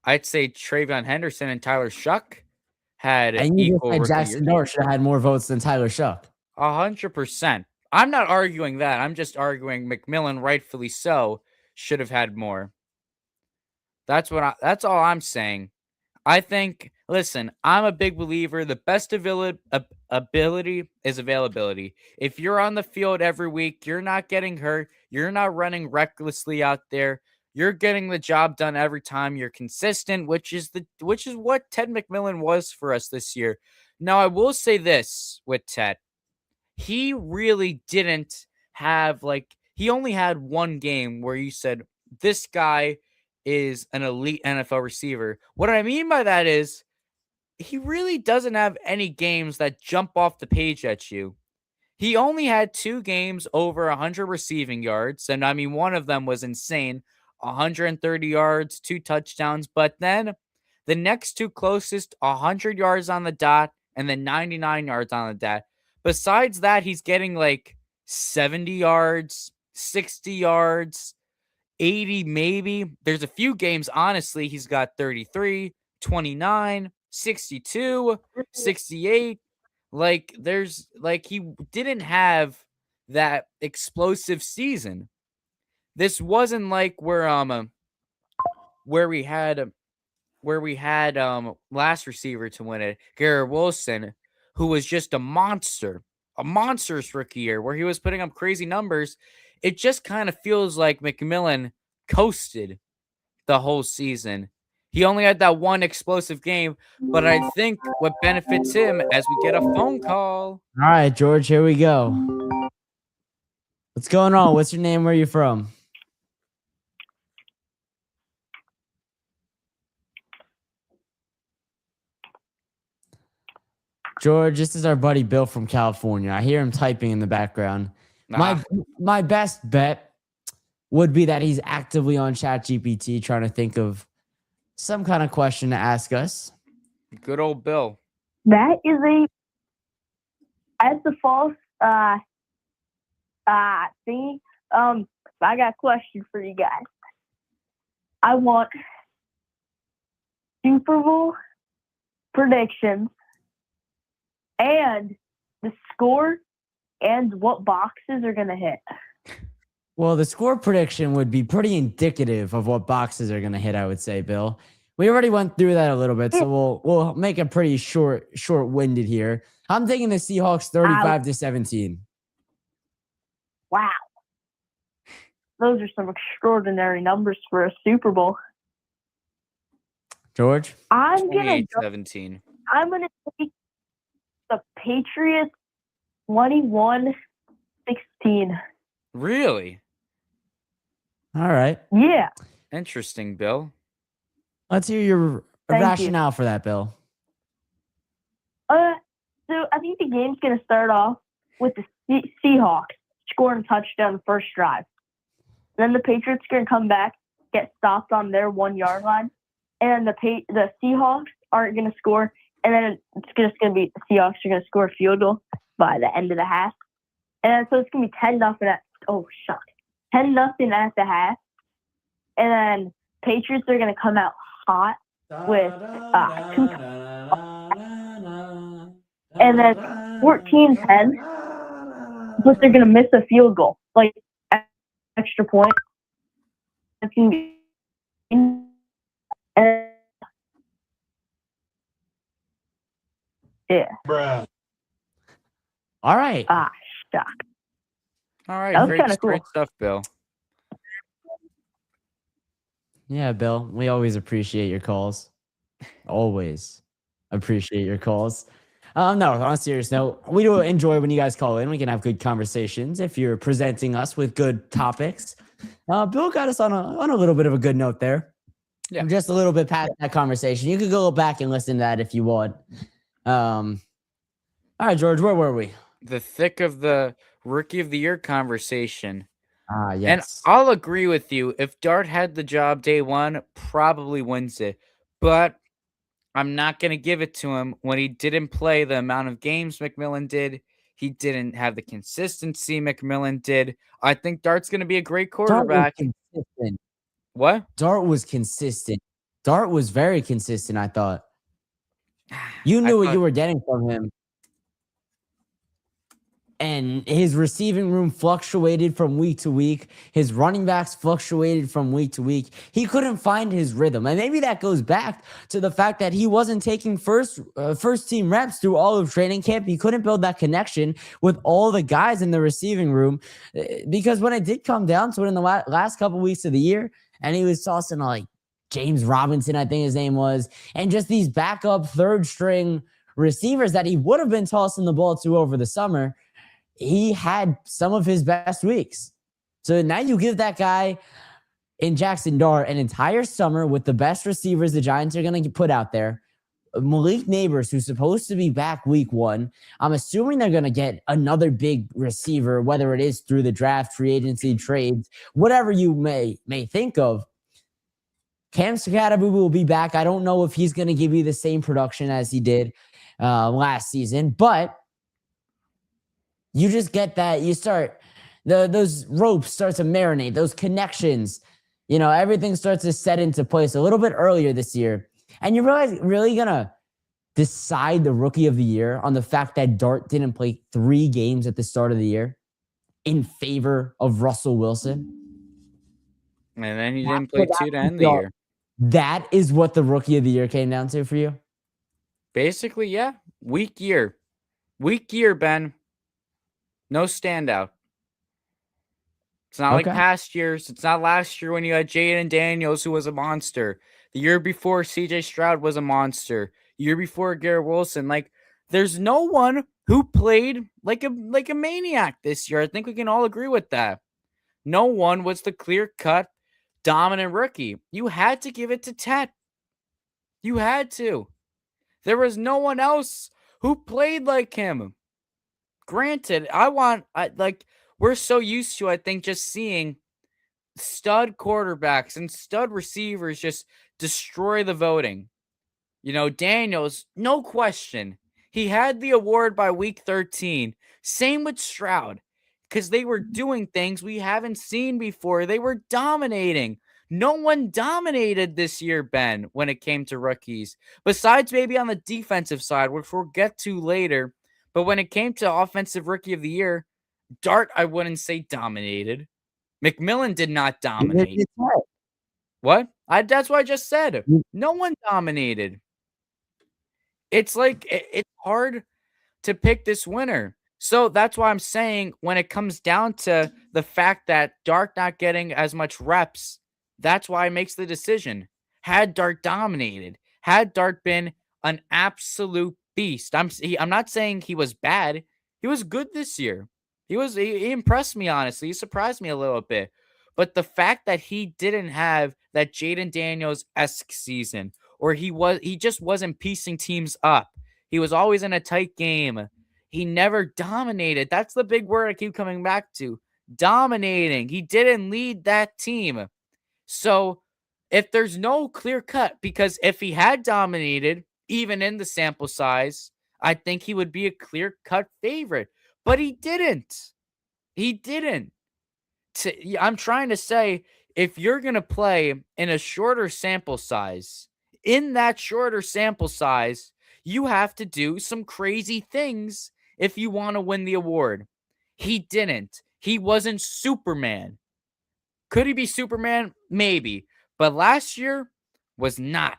I'd say TreVeyon Henderson and Tyler Shuck had equal rookie Jackson Dart should have had more votes than Tyler Shuck. 100%. I'm not arguing that. I'm just arguing McMillan, rightfully so, should have had more. That's all I'm saying. I think, listen, I'm a big believer. The best ability is availability. If you're on the field every week, you're not getting hurt. You're not running recklessly out there. You're getting the job done every time. You're consistent, which is what Ted McMillan was for us this year. Now, I will say this with Ted. He really didn't have, he only had 1 game where you said, this guy is an elite NFL receiver. What I mean by that is he really doesn't have any games that jump off the page at you. He only had 2 games over 100 receiving yards. And I mean, one of them was insane, 130 yards, 2 touchdowns. But then the next 2 closest, 100 yards on the dot and then 99 yards on the dot. Besides that, he's getting 70 yards, 60 yards, 80 maybe. There's a few games, honestly, he's got 33, 29, 62, 68. He didn't have that explosive season. This wasn't where we had last receiver to win it, Garrett Wilson, who was just a monstrous rookie year where he was putting up crazy numbers. It just kind of feels like McMillan coasted the whole season. He only had that 1 explosive game, but I think what benefits him as we get a phone call. All right, George, here we go. What's going on? What's your name? Where are you from? George, this is our buddy Bill from California. I hear him typing in the background. My best bet would be that he's actively on ChatGPT trying to think of some kind of question to ask us. Good old Bill. That's a false thing. I got a question for you guys. I want Super Bowl predictions and the score and what boxes are going to hit. Well, the score prediction would be pretty indicative of what boxes are going to hit, I would say, Bill. We already went through that a little bit, so we'll make it pretty short-winded here. I'm taking the Seahawks 35-17. Wow. Those are some extraordinary numbers for a Super Bowl. George? I'm going 28-17. to take the Patriots 21-16. Really? All right. Yeah. Interesting, Bill. Let's hear your Thank rationale for that, Bill. So I think the game's going to start off with the Seahawks scoring a touchdown the first drive. Then the Patriots are going to come back, get stopped on their 1 yard line, and the Seahawks aren't going to score. And then it's just going to be the Seahawks are going to score a field goal by the end of the half. And so it's going to be 10-0 at 10-0 at the half. And then Patriots are going to come out hot with 2 and then 14-10, but they're going to miss a field goal, like extra point. It's going to be yeah. Bruh. All right. Shock. All right, That was great, kinda cool. great stuff, Bill. Yeah, Bill, we always appreciate your calls. Always appreciate your calls. No, on a serious note, we do enjoy when you guys call in. We can have good conversations if you're presenting us with good topics. Bill got us on a little bit of a good note there. Yeah. Just a little bit past that conversation. You could go back and listen to that if you want. All right, George, where were we? The thick of the Rookie of the Year conversation. Yes. And I'll agree with you. If Dart had the job day one, probably wins it. But I'm not going to give it to him when he didn't play the amount of games McMillan did. He didn't have the consistency McMillan did. I think Dart's going to be a great quarterback. Dart was consistent. What? Dart was consistent. Dart was very consistent, I thought. You knew what you were getting from him. And his receiving room fluctuated from week to week. His running backs fluctuated from week to week. He couldn't find his rhythm. And maybe that goes back to the fact that he wasn't taking first team reps through all of training camp. He couldn't build that connection with all the guys in the receiving room. Because when it did come down to it in the last couple weeks of the year, and he was tossing like James Robinson, I think his name was, and just these backup third string receivers that he would have been tossing the ball to over the summer, he had some of his best weeks. So now you give that guy in Jackson Dart an entire summer with the best receivers the Giants are going to put out there. Malik Neighbors, who's supposed to be back week one. I'm assuming they're going to get another big receiver, whether it is through the draft, free agency, trades, whatever you may think of. Cam Sakatabubu will be back. I don't know if he's going to give you the same production as he did last season, but you just get that. You start those ropes start to marinate, those connections. You know, everything starts to set into place a little bit earlier this year. And you're really going to decide the Rookie of the Year on the fact that Dart didn't play 3 games at the start of the year in favor of Russell Wilson. And then he didn't play 2 to end the year. That is what the Rookie of the Year came down to for you? Basically, yeah. Weak year. Weak year, Ben. No standout. It's not like past years. It's not last year when you had Jaden Daniels, who was a monster. The year before, CJ Stroud was a monster. Year before, Garrett Wilson. Like, there's no one who played like a maniac this year. I think we can all agree with that. No one was the clear-cut, dominant rookie. You had to give it to Tet. You had to. There was no one else who played like him. Granted, we're so used to, I think, just seeing stud quarterbacks and stud receivers just destroy the voting. You know, Daniels, no question. He had the award by week 13. Same with Stroud, because they were doing things we haven't seen before. They were dominating. No one dominated this year, Ben, when it came to rookies. Besides maybe on the defensive side, which we'll get to later. But when it came to offensive rookie of the year, Dart, I wouldn't say dominated. McMillan did not dominate. What? That's what I just said. No one dominated. It's like it's hard to pick this winner. So that's why I'm saying when it comes down to the fact that Dart not getting as much reps, that's why he makes the decision. Had Dart dominated, had Dart been an absolute beast, I'm not saying he was bad. He was good this year. He impressed me, honestly. He surprised me a little bit. But the fact that he didn't have that Jaden Daniels-esque season, or he just wasn't piecing teams up. He was always in a tight game. He never dominated. That's the big word I keep coming back to. Dominating. He didn't lead that team. So if there's no clear cut, because if he had dominated, even in the sample size, I think he would be a clear cut favorite. But he didn't. He didn't. I'm trying to say, if you're going to play in a shorter sample size, in that shorter sample size, you have to do some crazy things if you want to win the award. He didn't. He wasn't Superman. Could he be Superman? Maybe. But last year was not.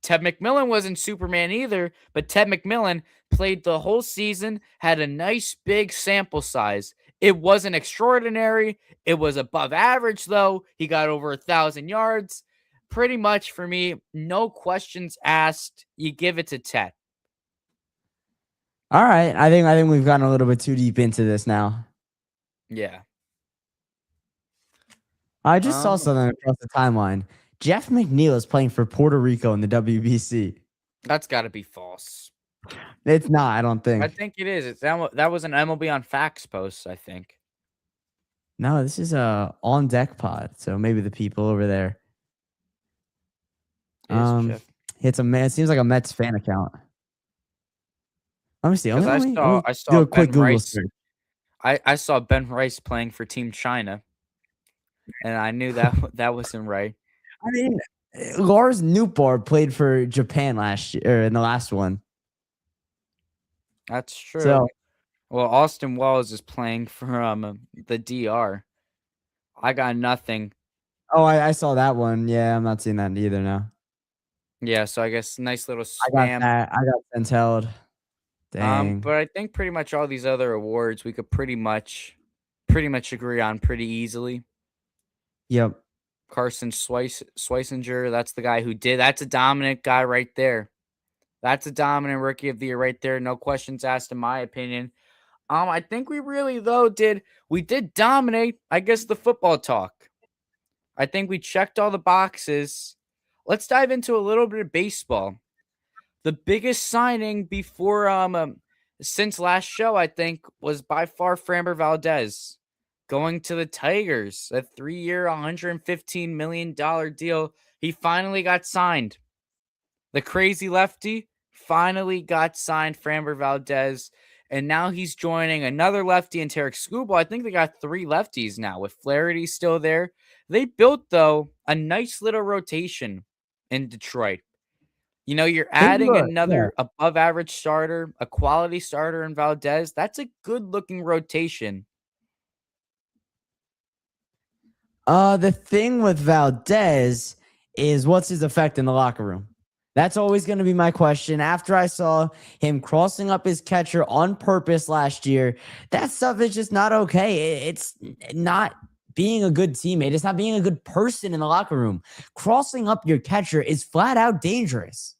Ted McMillan wasn't Superman either, but Ted McMillan played the whole season, had a nice big sample size. It wasn't extraordinary. It was above average, though. He got over 1,000 yards. Pretty much for me, no questions asked. You give it to Ted. All right. I think we've gotten a little bit too deep into this now. Yeah. I just saw something across the timeline. Jeff McNeil is playing for Puerto Rico in the WBC. That's got to be false. It's not, I don't think. I think it is. That was an MLB on Facts post, I think. No, this is a on deck pod. So maybe the people over there. It seems like a Mets fan account. Let me see. I saw do a quick Ben Google Rice. search. I saw Ben Rice playing for Team China, and I knew that wasn't right. I mean, Lars Nootbaar played for Japan last year, or in the last one. That's true. So, well, Austin Wells is playing from the DR. I got nothing. Oh, I saw that one. Yeah, I'm not seeing that either now. Yeah, so I guess nice little spam. I got sent held. Dang. But I think pretty much all these other awards we could pretty much agree on pretty easily. Yep. Carson Schwarzenegger, that's the guy who did. That's a dominant guy right there. That's a dominant rookie of the year right there. No questions asked, in my opinion. I think we really did dominate, I guess, the football talk. I think we checked all the boxes. Let's dive into a little bit of baseball. The biggest signing before since last show, I think, was by far Framber Valdez going to the Tigers, a 3-year, $115 million deal. He finally got signed. The crazy lefty finally got signed, Framber Valdez, and now he's joining another lefty in Tarik Skubal. I think they got 3 lefties now with Flaherty still there. They built, though, a nice little rotation in Detroit. You know, you're adding another above average starter, a quality starter in Valdez. That's a good looking rotation. The thing with Valdez is, what's his effect in the locker room? That's always going to be my question. After I saw him crossing up his catcher on purpose last year, that stuff is just not okay. It's not being a good teammate. It's not being a good person in the locker room. Crossing up your catcher is flat out dangerous.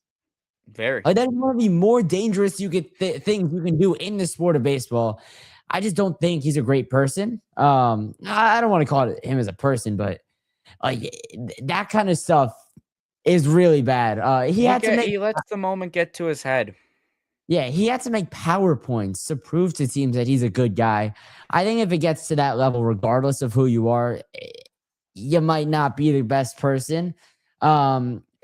Very. There's going to be more dangerous things you can do in the sport of baseball. I just don't think he's a great person. I don't want to call him as a person, but like that kind of stuff is really bad. He lets the moment get to his head. Yeah, he had to make PowerPoints to prove to teams that he's a good guy. I think if it gets to that level, regardless of who you are, you might not be the best person.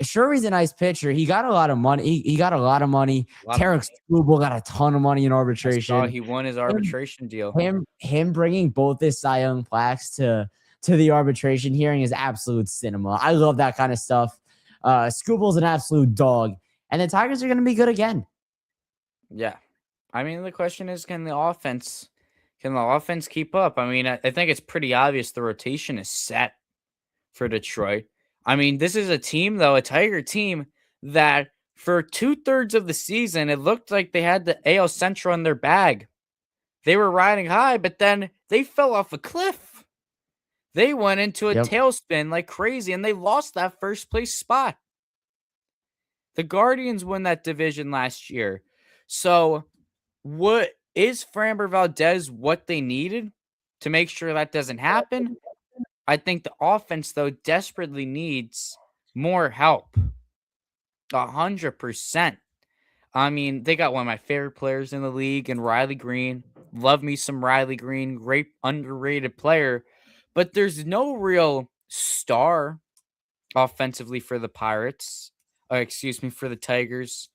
Sure, he's a nice pitcher. He got a lot of money. He got a lot of money. Tarik Skubal got a ton of money in arbitration. He won his arbitration deal. Him bringing both his Cy Young plaques to the arbitration hearing is absolute cinema. I love that kind of stuff. Skubal's an absolute dog, and the Tigers are going to be good again. Yeah, I mean, the question is, can the offense keep up? I mean, I think it's pretty obvious the rotation is set for Detroit. I mean, this is a team, though, a Tiger team that for 2/3 of the season, it looked like they had the AL Central in their bag. They were riding high, but then they fell off a cliff. They went into a Yep. tailspin like crazy, and they lost that first place spot. The Guardians won that division last year. So, what is Framber Valdez what they needed to make sure that doesn't happen? I think the offense, though, desperately needs more help. 100%. I mean, they got one of my favorite players in the league and Riley Green. Love me some Riley Green, great underrated player. But there's no real star offensively for the Pirates. For the Tigers.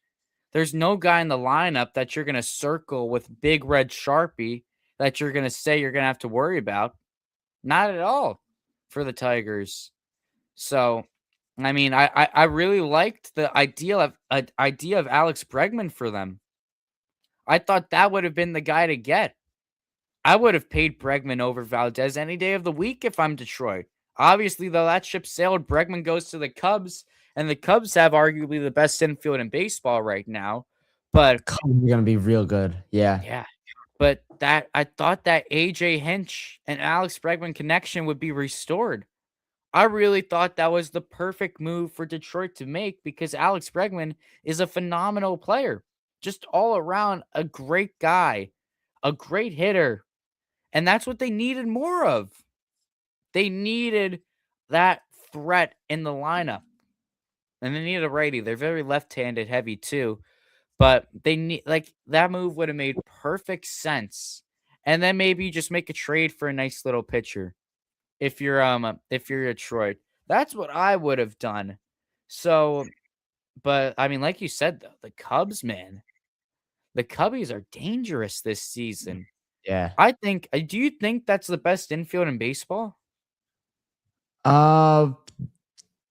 There's no guy in the lineup that you're going to circle with big red Sharpie that you're going to say you're going to have to worry about. Not at all for the Tigers. So, I mean, I really liked the idea of Alex Bregman for them. I thought that would have been the guy to get. I would have paid Bregman over Valdez any day of the week if I'm Detroit. Obviously, though, that ship sailed. Bregman goes to the Cubs, and the Cubs have arguably the best infield in baseball right now. But Cubs are gonna be real good. Yeah. yeah, but that I thought that AJ Hinch and Alex Bregman connection would be restored. I really thought that was the perfect move for Detroit to make because Alex Bregman is a phenomenal player. Just all around a great guy, a great hitter. And that's what they needed more of. They needed that threat in the lineup. And they needed a righty. They're very left-handed heavy too. But they need that move would have made perfect sense. And then maybe just make a trade for a nice little pitcher. If you're Detroit. That's what I would have done. So, but I mean, like you said though, the Cubs, man. The Cubbies are dangerous this season. Yeah. I think do you think that's the best infield in baseball? Uh,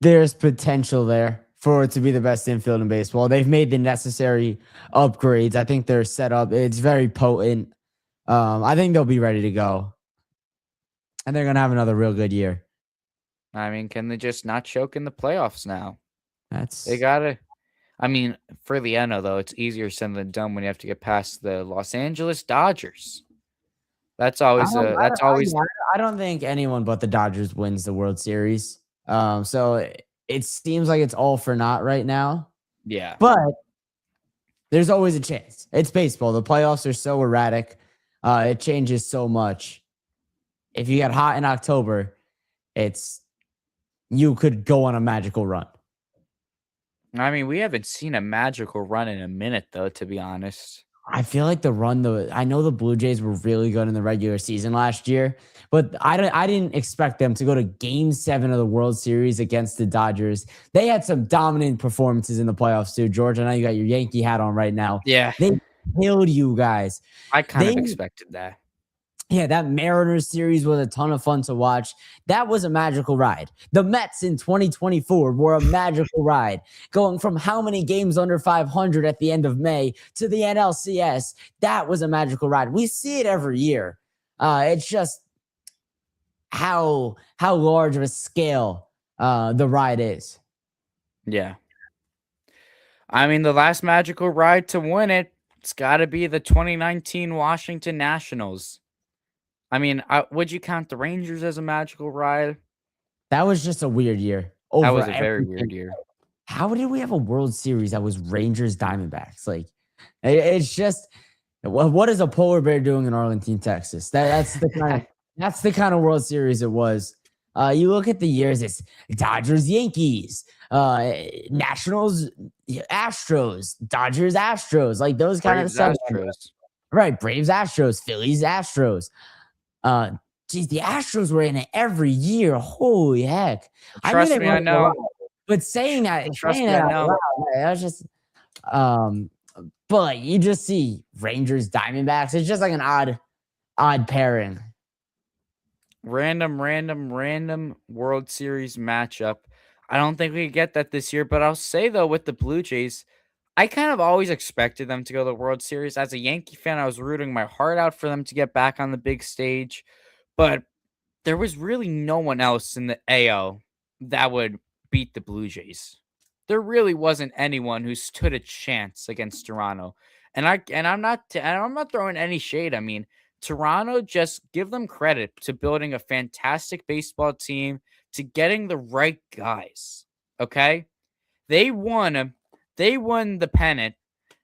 there's potential there for it to be the best infield in baseball. They've made the necessary upgrades. I think they're set up. It's very potent. I think they'll be ready to go. And they're gonna have another real good year. I mean, can they just not choke in the playoffs now? That's They gotta. I mean, for the NL though, it's easier said than done when you have to get past the Los Angeles Dodgers. That's always I don't think anyone but the Dodgers wins the World Series. So it seems like it's all for naught right now. yeah. But there's always a chance. It's baseball. The playoffs are so erratic. It changes so much. If you get hot in October, you could go on a magical run. I mean, we haven't seen a magical run in a minute though, to be honest. I feel like I know the Blue Jays were really good in the regular season last year, but I didn't expect them to go to Game 7 of the World Series against the Dodgers. They had some dominant performances in the playoffs too. George, I know you got your Yankee hat on right now. Yeah. They killed you guys. I kind of expected that. Yeah, that Mariners series was a ton of fun to watch. That was a magical ride. The Mets in 2024 were a magical ride, going from how many games under 500 at the end of May to the NLCS. That was a magical ride. We see it every year. It's just how large of a scale the ride is. Yeah. I mean, the last magical ride to win it's got to be the 2019 Washington Nationals. I mean, would you count the Rangers as a magical ride? That was just a weird year. That was a very weird year. How did we have a World Series that was Rangers Diamondbacks? Like, it's just what is a polar bear doing in Arlington, Texas? That's the kind of World Series it was. You look at the years, it's Dodgers, Yankees, Nationals, Astros, Dodgers, Astros, like those kind of stuff. Astros. Right, Braves, Astros, Phillies, Astros. Geez, the Astros were in it every year. Holy heck! Trust me, I know. But saying that, I was just, but you just see Rangers, Diamondbacks. It's just like an odd pairing. Random World Series matchup. I don't think we get that this year, but I'll say though, with the Blue Jays, I kind of always expected them to go to the World Series. As a Yankee fan, I was rooting my heart out for them to get back on the big stage, but there was really no one else in the AL that would beat the Blue Jays. There really wasn't anyone who stood a chance against Toronto. And I'm not throwing any shade. I mean, Toronto, just give them credit to building a fantastic baseball team, to getting the right guys. Okay? They won they won the pennant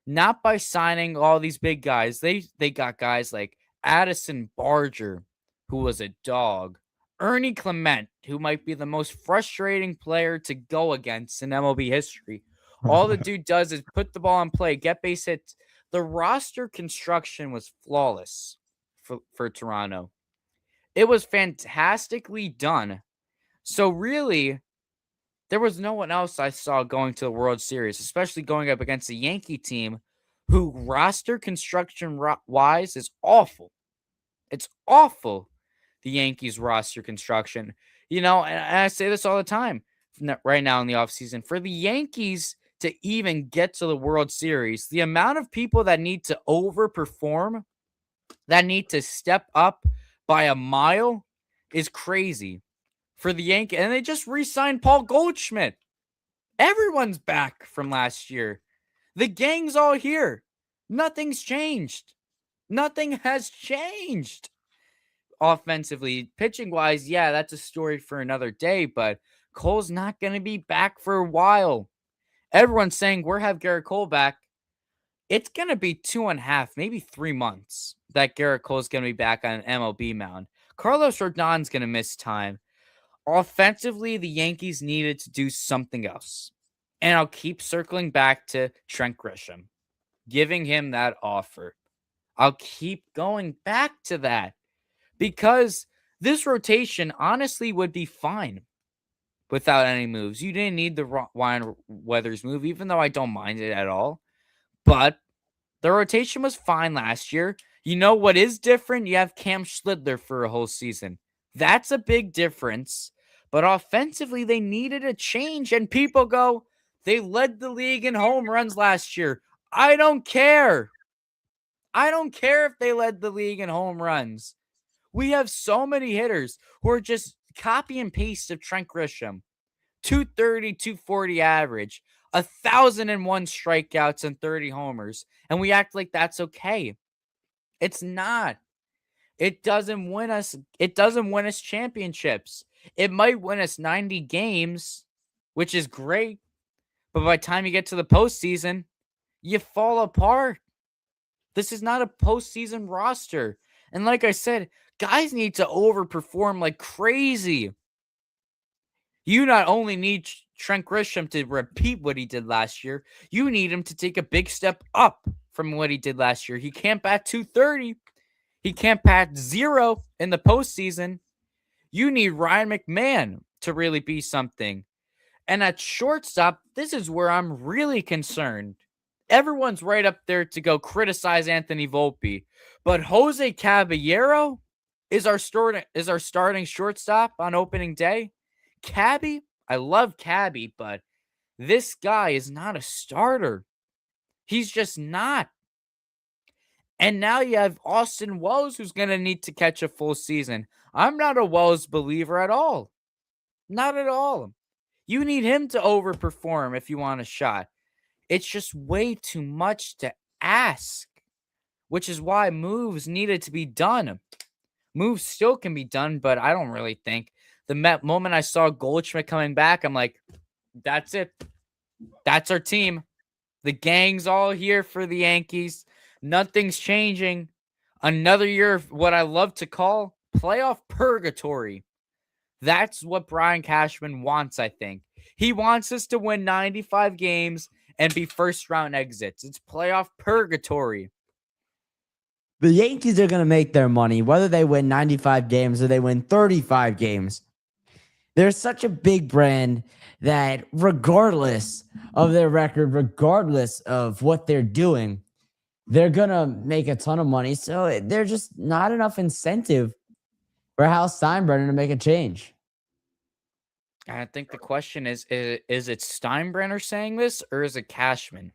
not by signing all these big guys. They got guys like Addison Barger, who was a dog. Ernie Clement, who might be the most frustrating player to go against in MLB history. All the dude does is put the ball in play, get base hits. The roster construction was flawless for Toronto. It was fantastically done. So really, there was no one else I saw going to the World Series, especially going up against a Yankee team who roster construction wise is awful. It's awful, the Yankees roster construction. And I say this all the time right now in the offseason. For the Yankees to even get to the World Series, the amount of people that need to overperform, that need to step up by a mile is crazy for the Yankees. And they just re-signed Paul Goldschmidt. Everyone's back from last year. The gang's all here. Nothing's changed. Nothing has changed. Offensively, pitching wise, yeah, that's a story for another day, but Cole's not going to be back for a while. Everyone's saying we'll have Garrett Cole back. It's going to be 2.5, maybe 3 months that Garrett Cole's going to be back on an MLB mound. Carlos Rodon's going to miss time. Offensively, the Yankees needed to do something else. And I'll keep circling back to Trent Grisham, giving him that offer. I'll keep going back to that because this rotation honestly would be fine without any moves. You didn't need the Ryan Weathers move, even though I don't mind it at all. But the rotation was fine last year. You know what is different? You have Cam Schindler for a whole season. That's a big difference. But offensively, they needed a change. And people go, they led the league in home runs last year. I don't care. I don't care if they led the league in home runs. We have so many hitters who are just copy and paste of Trent Grisham. 230, 240 average, 1,001 strikeouts and 30 homers. And we act like that's okay. It's not. It doesn't win us championships. It might win us 90 games, which is great. But by the time you get to the postseason, you fall apart. This is not a postseason roster. And like I said, guys need to overperform like crazy. You not only need Trent Grisham to repeat what he did last year, you need him to take a big step up from what he did last year. He can't bat 230. He can't bat 0 in the postseason. You need Ryan McMahon to really be something. And at shortstop, this is where I'm really concerned. Everyone's right up there to go criticize Anthony Volpe, but Jose Caballero is our starting shortstop on opening day. Cabby, I love Cabby, but this guy is not a starter. He's just not. And now you have Austin Wells, who's going to need to catch a full season. I'm not a Wells believer at all. Not at all. You need him to overperform if you want a shot. It's just way too much to ask, which is why moves needed to be done. Moves still can be done, but I don't really think. The moment I saw Goldschmidt coming back, I'm like, that's it. That's our team. The gang's all here for the Yankees. Nothing's changing. Another year of what I love to call playoff purgatory. That's what Brian Cashman wants, I think. He wants us to win 95 games and be first-round exits. It's playoff purgatory. The Yankees are going to make their money, whether they win 95 games or they win 35 games. They're such a big brand that regardless of their record, regardless of what they're doing, they're going to make a ton of money. So there's just not enough incentive for Hal Steinbrenner to make a change. I think the question is it Steinbrenner saying this or is it Cashman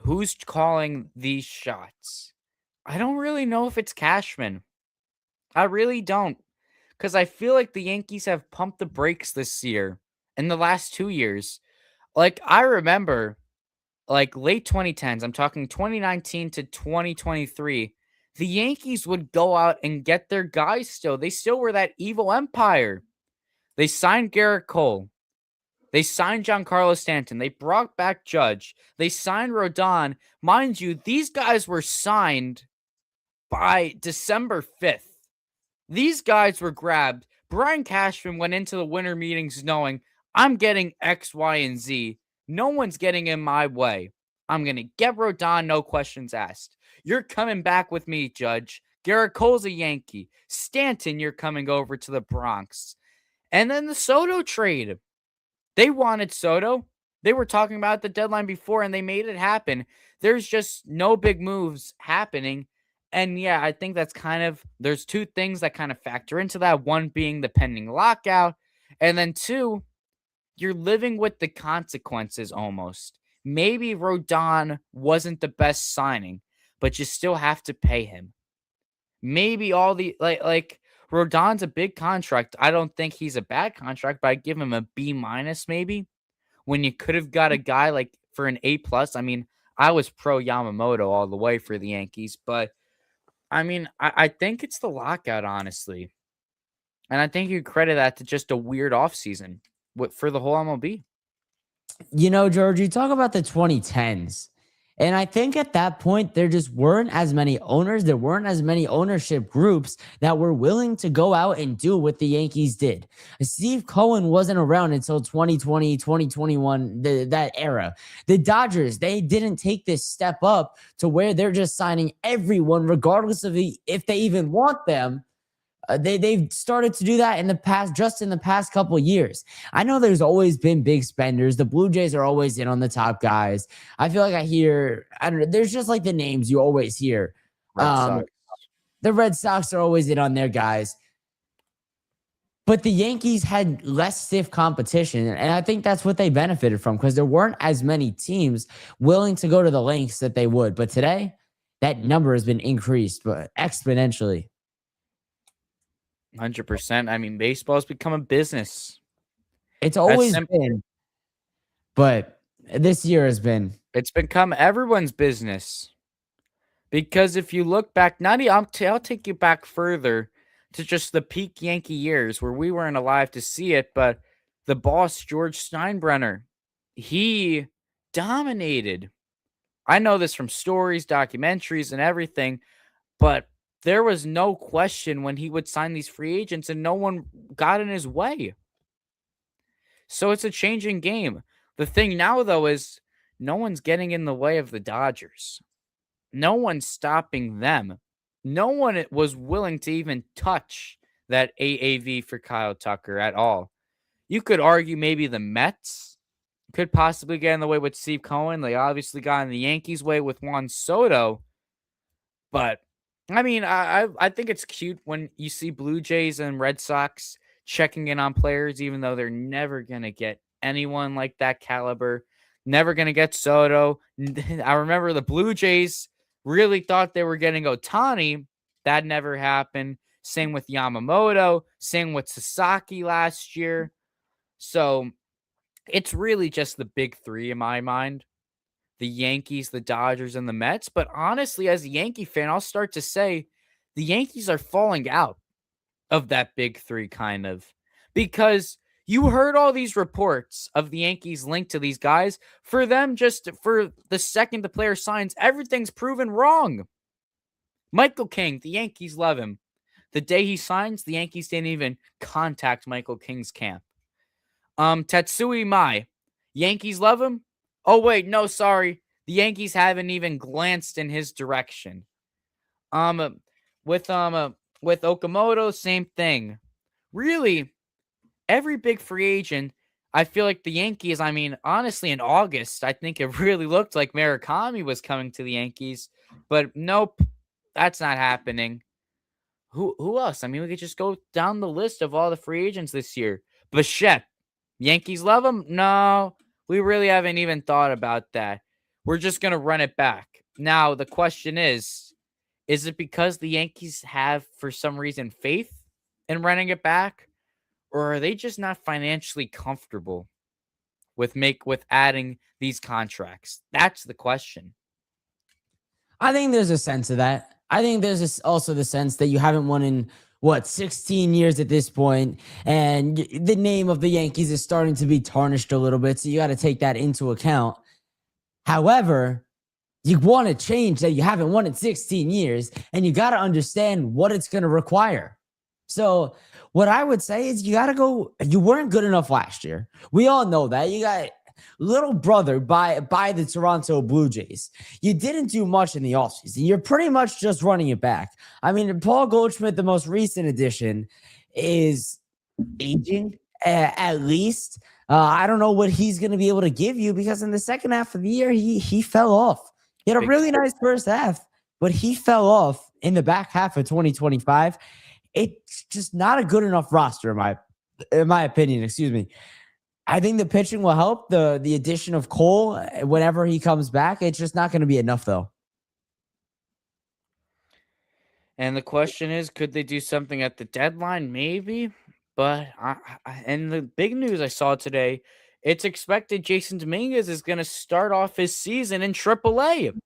who's calling these shots? I don't really know if it's Cashman. I really don't. Because I feel like the Yankees have pumped the brakes this year in the last 2 years. Like, I remember, like, late 2010s, I'm talking 2019 to 2023, the Yankees would go out and get their guys still. They still were that evil empire. They signed Garrett Cole. They signed Giancarlo Stanton. They brought back Judge. They signed Rodon. Mind you, these guys were signed by December 5th. These guys were grabbed. Brian Cashman went into the winter meetings knowing I'm getting X, Y, and Z. No one's getting in my way. I'm going to get Rodon, no questions asked. You're coming back with me, Judge. Garrett Cole's a Yankee. Stanton, you're coming over to the Bronx. And then the Soto trade. They wanted Soto. They were talking about the deadline before, and they made it happen. There's just no big moves happening. And yeah, I think that's there's two things that kind of factor into that. One being the pending lockout. And then two, you're living with the consequences almost. Maybe Rodon wasn't the best signing, but you still have to pay him. Maybe all the like Rodon's a big contract. I don't think he's a bad contract, but I'd give him a B minus maybe. When you could have got a guy like for an A plus. I mean, I was pro Yamamoto all the way for the Yankees, but I mean, I think it's the lockout, honestly. And I think you credit that to just a weird offseason for the whole MLB. You know, George, you talk about the 2010s. And I think at that point, there just weren't as many owners. There weren't as many ownership groups that were willing to go out and do what the Yankees did. Steve Cohen wasn't around until 2020, 2021, that era. The Dodgers, they didn't take this step up to where they're just signing everyone, regardless of if they even want them. They've started to do that in the past couple of years. I know there's always been big spenders. The Blue Jays are always in on the top guys. I feel like I don't know. There's just like the names you always hear. The Red Sox are always in on their guys. But the Yankees had less stiff competition, and I think that's what they benefited from because there weren't as many teams willing to go to the lengths that they would. But today, that number has been increased exponentially. 100%. I mean, baseball's become a business. It's always been, but this year has been. It's become everyone's business. Because if you look back, I'll take you back further to just the peak Yankee years where we weren't alive to see it, but the boss, George Steinbrenner, he dominated. I know this from stories, documentaries, and everything, but there was no question when he would sign these free agents and no one got in his way. So it's a changing game. The thing now, though, is no one's getting in the way of the Dodgers. No one's stopping them. No one was willing to even touch that AAV for Kyle Tucker at all. You could argue maybe the Mets could possibly get in the way with Steve Cohen. They obviously got in the Yankees' way with Juan Soto. But I mean, I think it's cute when you see Blue Jays and Red Sox checking in on players, even though they're never going to get anyone like that caliber, never going to get Soto. I remember the Blue Jays really thought they were getting Ohtani. That never happened. Same with Yamamoto. Same with Sasaki last year. So it's really just the big three in my mind. The Yankees, the Dodgers, and the Mets. But honestly, as a Yankee fan, I'll start to say the Yankees are falling out of that big three kind of. Because you heard all these reports of the Yankees linked to these guys. For them, just for the second the player signs, everything's proven wrong. Michael King, the Yankees love him. The day he signs, the Yankees didn't even contact Michael King's camp. Tatsui Mai, Yankees love him. Oh, wait, no, sorry. The Yankees haven't even glanced in his direction. With Okamoto, same thing. Really, every big free agent, I feel like the Yankees, I mean, honestly, in August, I think it really looked like Murakami was coming to the Yankees. But nope, that's not happening. Who else? I mean, we could just go down the list of all the free agents this year. Bichette, Yankees love him? No. We really haven't even thought about that. we're just going to run it back. Now, the question is it because the Yankees have, for some reason, faith in running it back? Or are they just not financially comfortable with adding these contracts? That's the question. I think there's a sense of that. I think there's also the sense that you haven't won in 16 years at this point, and the name of the Yankees is starting to be tarnished a little bit. So you got to take that into account. However, you want to change that you haven't won in 16 years, and you got to understand what it's going to require. So what I would say is you got to go. You weren't good enough last year. We all know that. You got little brother by the Toronto Blue Jays. You didn't do much in the offseason. You're pretty much just running it back. I mean, Paul Goldschmidt, the most recent addition, is aging at least. I don't know what he's going to be able to give you because in the second half of the year, he fell off. He had a really nice first half, but he fell off in the back half of 2025. It's just not a good enough roster, in my opinion. Excuse me. I think the pitching will help. The addition of Cole whenever he comes back, it's just not going to be enough, though. And the question is, could they do something at the deadline? Maybe. But and the big news I saw today, it's expected Jason Dominguez is going to start off his season in AAA.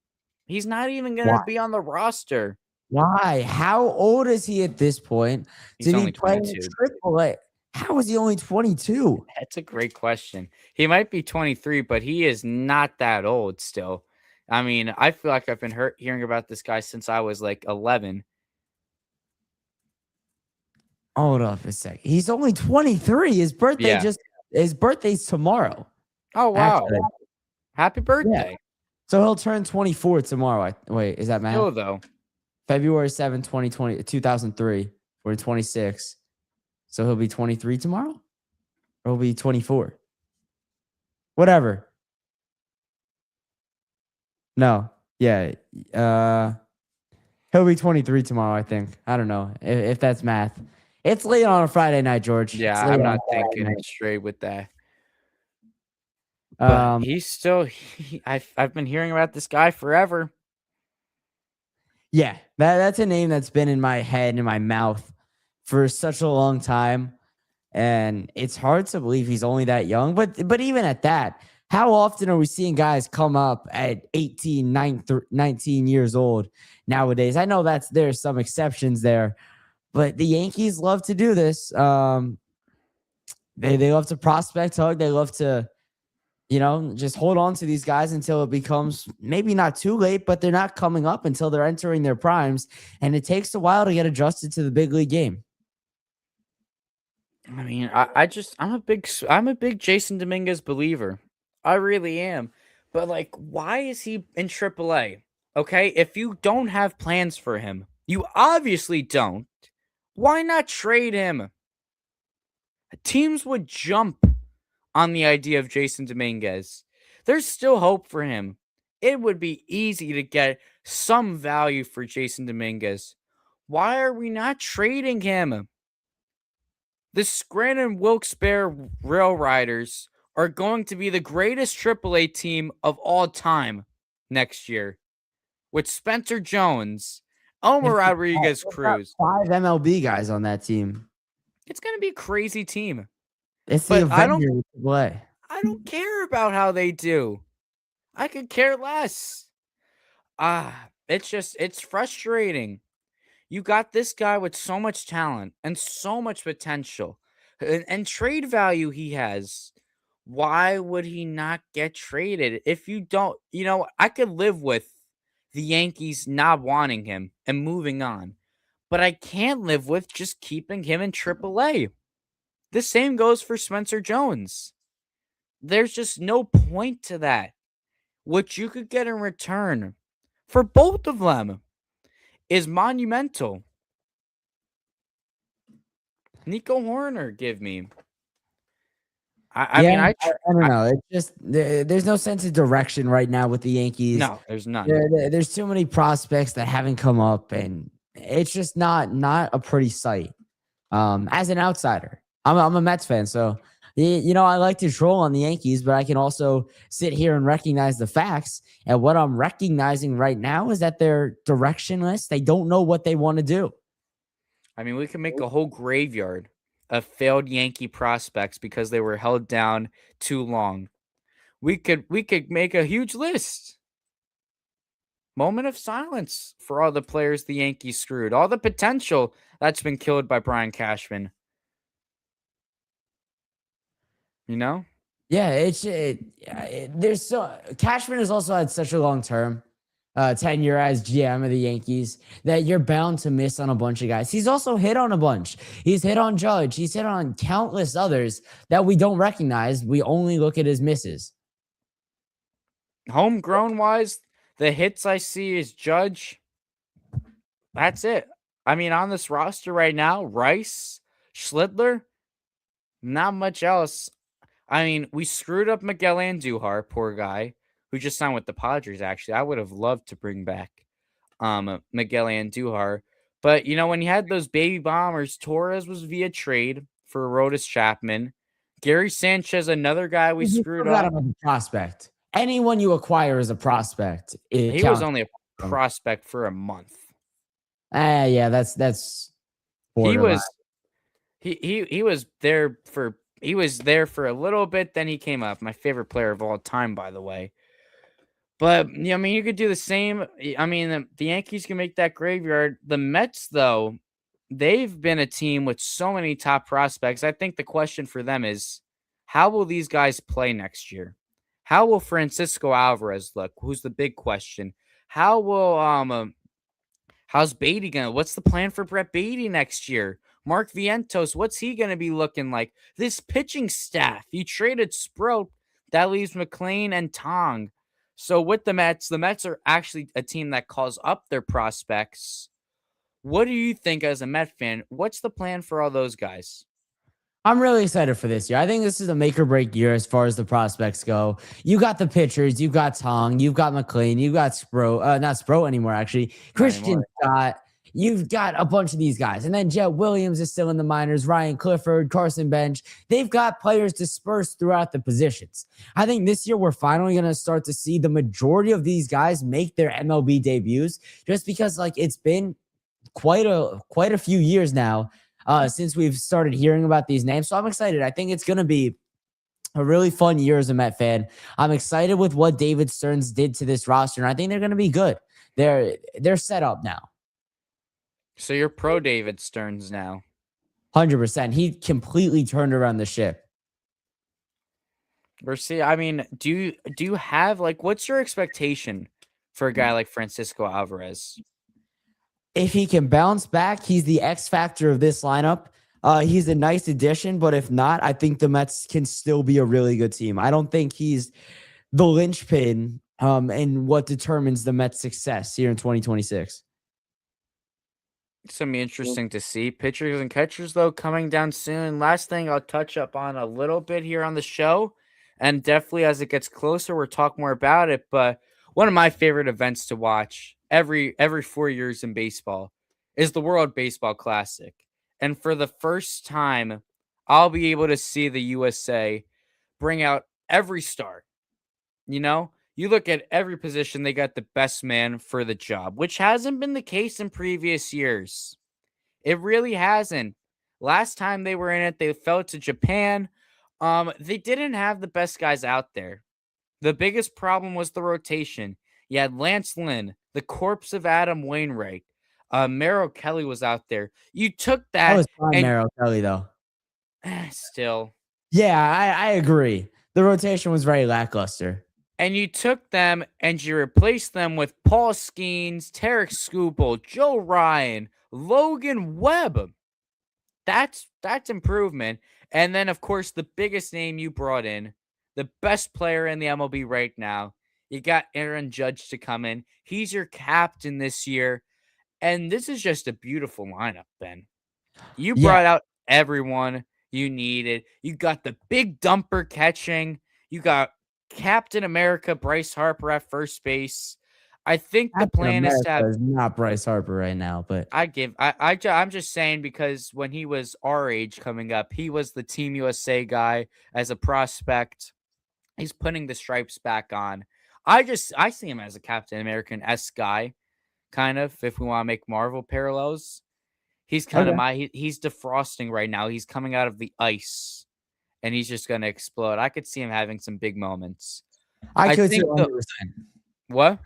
He's not even going to be on the roster. Why? How old is he at this point? He's only 22. AAA? How is he only 22? That's a great question. He might be 23, but he is not that old still. I mean, I feel like I've been hearing about this guy since I was like 11. Hold up a sec. He's only 23. His birthday's tomorrow. Oh, wow. Actually. Happy birthday. Yeah. So he'll turn 24 tomorrow. Wait, is that math? No, though. February 7, 2003. We're 26. So he'll be 23 tomorrow? Or he'll be 24? Whatever. No. Yeah. He'll be 23 tomorrow, I think. I don't know if that's math. It's late on a Friday night, George. Yeah, I'm not thinking straight with that. But he's still I've been hearing about this guy forever. Yeah, that's a name that's been in my head and in my mouth for such a long time. And it's hard to believe he's only that young. But even at that, how often are we seeing guys come up at 18, 19 years old nowadays? I know there's some exceptions there, but the Yankees love to do this. They love to prospect hug. They love to, just hold on to these guys until it becomes maybe not too late, but they're not coming up until they're entering their primes. And it takes a while to get adjusted to the big league game. I mean, I'm a big Jason Dominguez believer. I really am. But like, why is he in AAA? Okay, if you don't have plans for him, you obviously don't. Why not trade him? Teams would jump on the idea of Jason Dominguez. There's still hope for him. It would be easy to get some value for Jason Dominguez. Why are we not trading him? The Scranton Wilkes-Barre Rail Riders are going to be the greatest AAA team of all time next year with Spencer Jones, Omar Rodriguez Cruz. 5 MLB guys on that team. It's going to be a crazy team. It's the Avenger play. I don't care about how they do. I could care less. It's frustrating. You got this guy with so much talent and so much potential and trade value he has. Why would he not get traded? If you don't, I could live with the Yankees not wanting him and moving on, but I can't live with just keeping him in AAA. The same goes for Spencer Jones. There's just no point to that. What you could get in return for both of them is monumental. Nico Hoerner, give me. I don't know. It's just there's no sense of direction right now with the Yankees. No, there's none. There's too many prospects that haven't come up, and it's just not a pretty sight. As an outsider, I'm a Mets fan, so I like to troll on the Yankees, but I can also sit here and recognize the facts. And what I'm recognizing right now is that they're directionless. They don't know what they want to do. I mean, we could make a whole graveyard of failed Yankee prospects because they were held down too long. We could make a huge list. Moment of silence for all the players the Yankees screwed, all the potential that's been killed by Brian Cashman. You know? Yeah, there's so Cashman has also had such a long term tenure as GM of the Yankees that you're bound to miss on a bunch of guys. He's also hit on a bunch. He's hit on Judge. He's hit on countless others that we don't recognize. We only look at his misses. Homegrown wise, the hits I see is Judge. That's it. I mean, on this roster right now, Rice, Schlittler, not much else. I mean, we screwed up Miguel Andujar, poor guy, who just signed with the Padres, actually. I would have loved to bring back Miguel Andujar. But, when you had those baby bombers, Torres was via trade for Aroldis Chapman. Gary Sanchez, another guy we screwed forgot up. about the prospect. Anyone you acquire is a prospect. He was only a prospect for a month. Yeah, that's He borderline. was he was there for a little bit, then he came up. My favorite player of all time, by the way. But I mean, you could do the same. I mean, the Yankees can make that graveyard. The Mets, though, they've been a team with so many top prospects. I think the question for them is, how will these guys play next year? How will Francisco Alvarez look? Who's the big question? How will how's Beatty gonna? What's the plan for Brett Beatty next year? Mark Vientos, what's he gonna be looking like? This pitching staff, you traded Sproat, that leaves McLean and Tong. So with the Mets are actually a team that calls up their prospects. What do you think as a Met fan? What's the plan for all those guys? I'm really excited for this year. I think this is a make or break year as far as the prospects go. You got the pitchers, you've got Tong, you've got McLean, you've got Sproat, not Sproat anymore, actually. Christian Scott. You've got a bunch of these guys. And then Jet Williams is still in the minors, Ryan Clifford, Carson Bench. They've got players dispersed throughout the positions. I think this year we're finally going to start to see the majority of these guys make their MLB debuts just because it's been quite a few years now since we've started hearing about these names. So I'm excited. I think it's going to be a really fun year as a Met fan. I'm excited with what David Stearns did to this roster, and I think they're going to be good. They're set up now. So you're pro David Stearns now. 100%. He completely turned around the ship. Or see, I mean, do you have what's your expectation for a guy like Francisco Alvarez? If he can bounce back, he's the X factor of this lineup. He's a nice addition, but if not, I think the Mets can still be a really good team. I don't think he's the linchpin in what determines the Mets' success here in 2026. It's going to be interesting to see. Pitchers and catchers, though, coming down soon. Last thing I'll touch up on a little bit here on the show, and definitely as it gets closer, we'll talk more about it. But one of my favorite events to watch every 4 years in baseball is the World Baseball Classic. And for the first time, I'll be able to see the USA bring out every star. You look at every position, they got the best man for the job, which hasn't been the case in previous years. It really hasn't. Last time they were in it, they fell to Japan. They didn't have the best guys out there. The biggest problem was the rotation. You had Lance Lynn, the corpse of Adam Wainwright. Merrill Kelly was out there. You took that. That was fine, Merrill Kelly, though. Still. Yeah, I agree. The rotation was very lackluster. And you took them and you replaced them with Paul Skeens, Tarek Skubal, Joe Ryan, Logan Webb. That's improvement. And then, of course, the biggest name you brought in, the best player in the MLB right now, you got Aaron Judge to come in. He's your captain this year. And this is just a beautiful lineup, Ben. You brought out everyone you needed. You got the big dumper catching. You got Captain America Bryce Harper at first base. I think the Captain plan is to have America is not Bryce Harper right now, but I'm just saying because when he was our age coming up, he was the Team USA guy as a prospect. He's putting the stripes back on. I see him as a Captain American-esque guy, kind of, if we want to make Marvel parallels. He's kind of okay. he's defrosting right now. He's coming out of the ice and he's just gonna explode. I could see him having some big moments. I I could too think the 100%. what?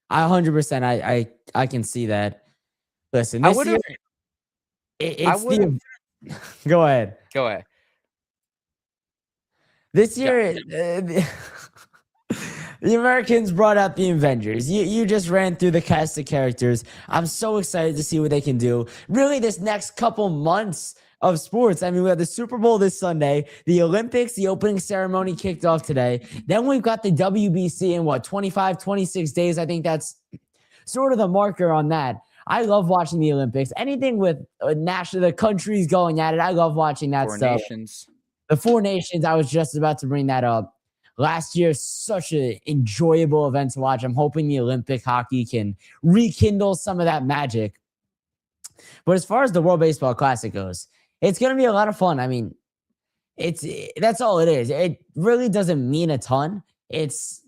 I 100%. I can see that. Listen, I this would year have I it's would have the go ahead. go ahead. This Go. year, the Americans brought out the Avengers. You just ran through the cast of characters. I'm so excited to see what they can do. Really, this next couple months of sports. I mean, we have the Super Bowl this Sunday, the Olympics, the opening ceremony kicked off today. Then we've got the WBC in 25, 26 days. I think that's sort of the marker on that. I love watching the Olympics. Anything with the countries going at it, I love watching that Four stuff. Nations. The Four Nations, I was just about to bring that up. Last year, such an enjoyable event to watch. I'm hoping the Olympic hockey can rekindle some of that magic. But as far as the World Baseball Classic goes, it's going to be a lot of fun. I mean, that's all it is. It really doesn't mean a ton. It's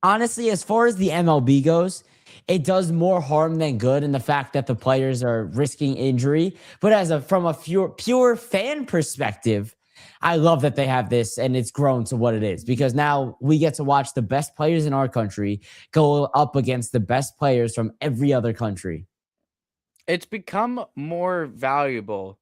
honestly, as far as the MLB goes, it does more harm than good in the fact that the players are risking injury. But from a pure fan perspective, I love that they have this and it's grown to what it is because now we get to watch the best players in our country go up against the best players from every other country. It's become more valuable.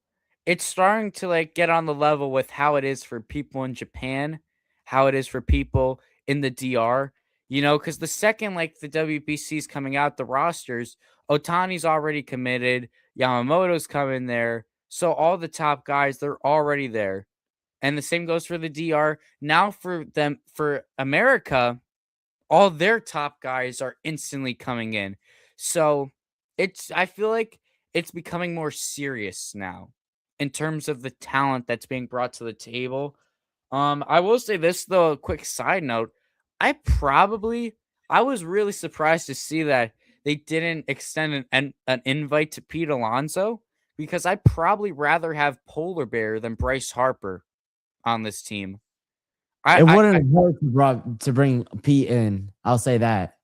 It's starting to like get on the level with how it is for people in Japan, how it is for people in the DR. Because the second like the WBC is coming out, the rosters, Otani's already committed, Yamamoto's coming there. So all the top guys, they're already there. And the same goes for the DR. Now for America, all their top guys are instantly coming in. So I feel like it's becoming more serious now in terms of the talent that's being brought to the table. I will say this though, a quick side note. I was really surprised to see that they didn't extend an invite to Pete Alonso because I'd probably rather have Polar Bear than Bryce Harper on this team. It wouldn't have hurt to bring Pete in. I'll say that.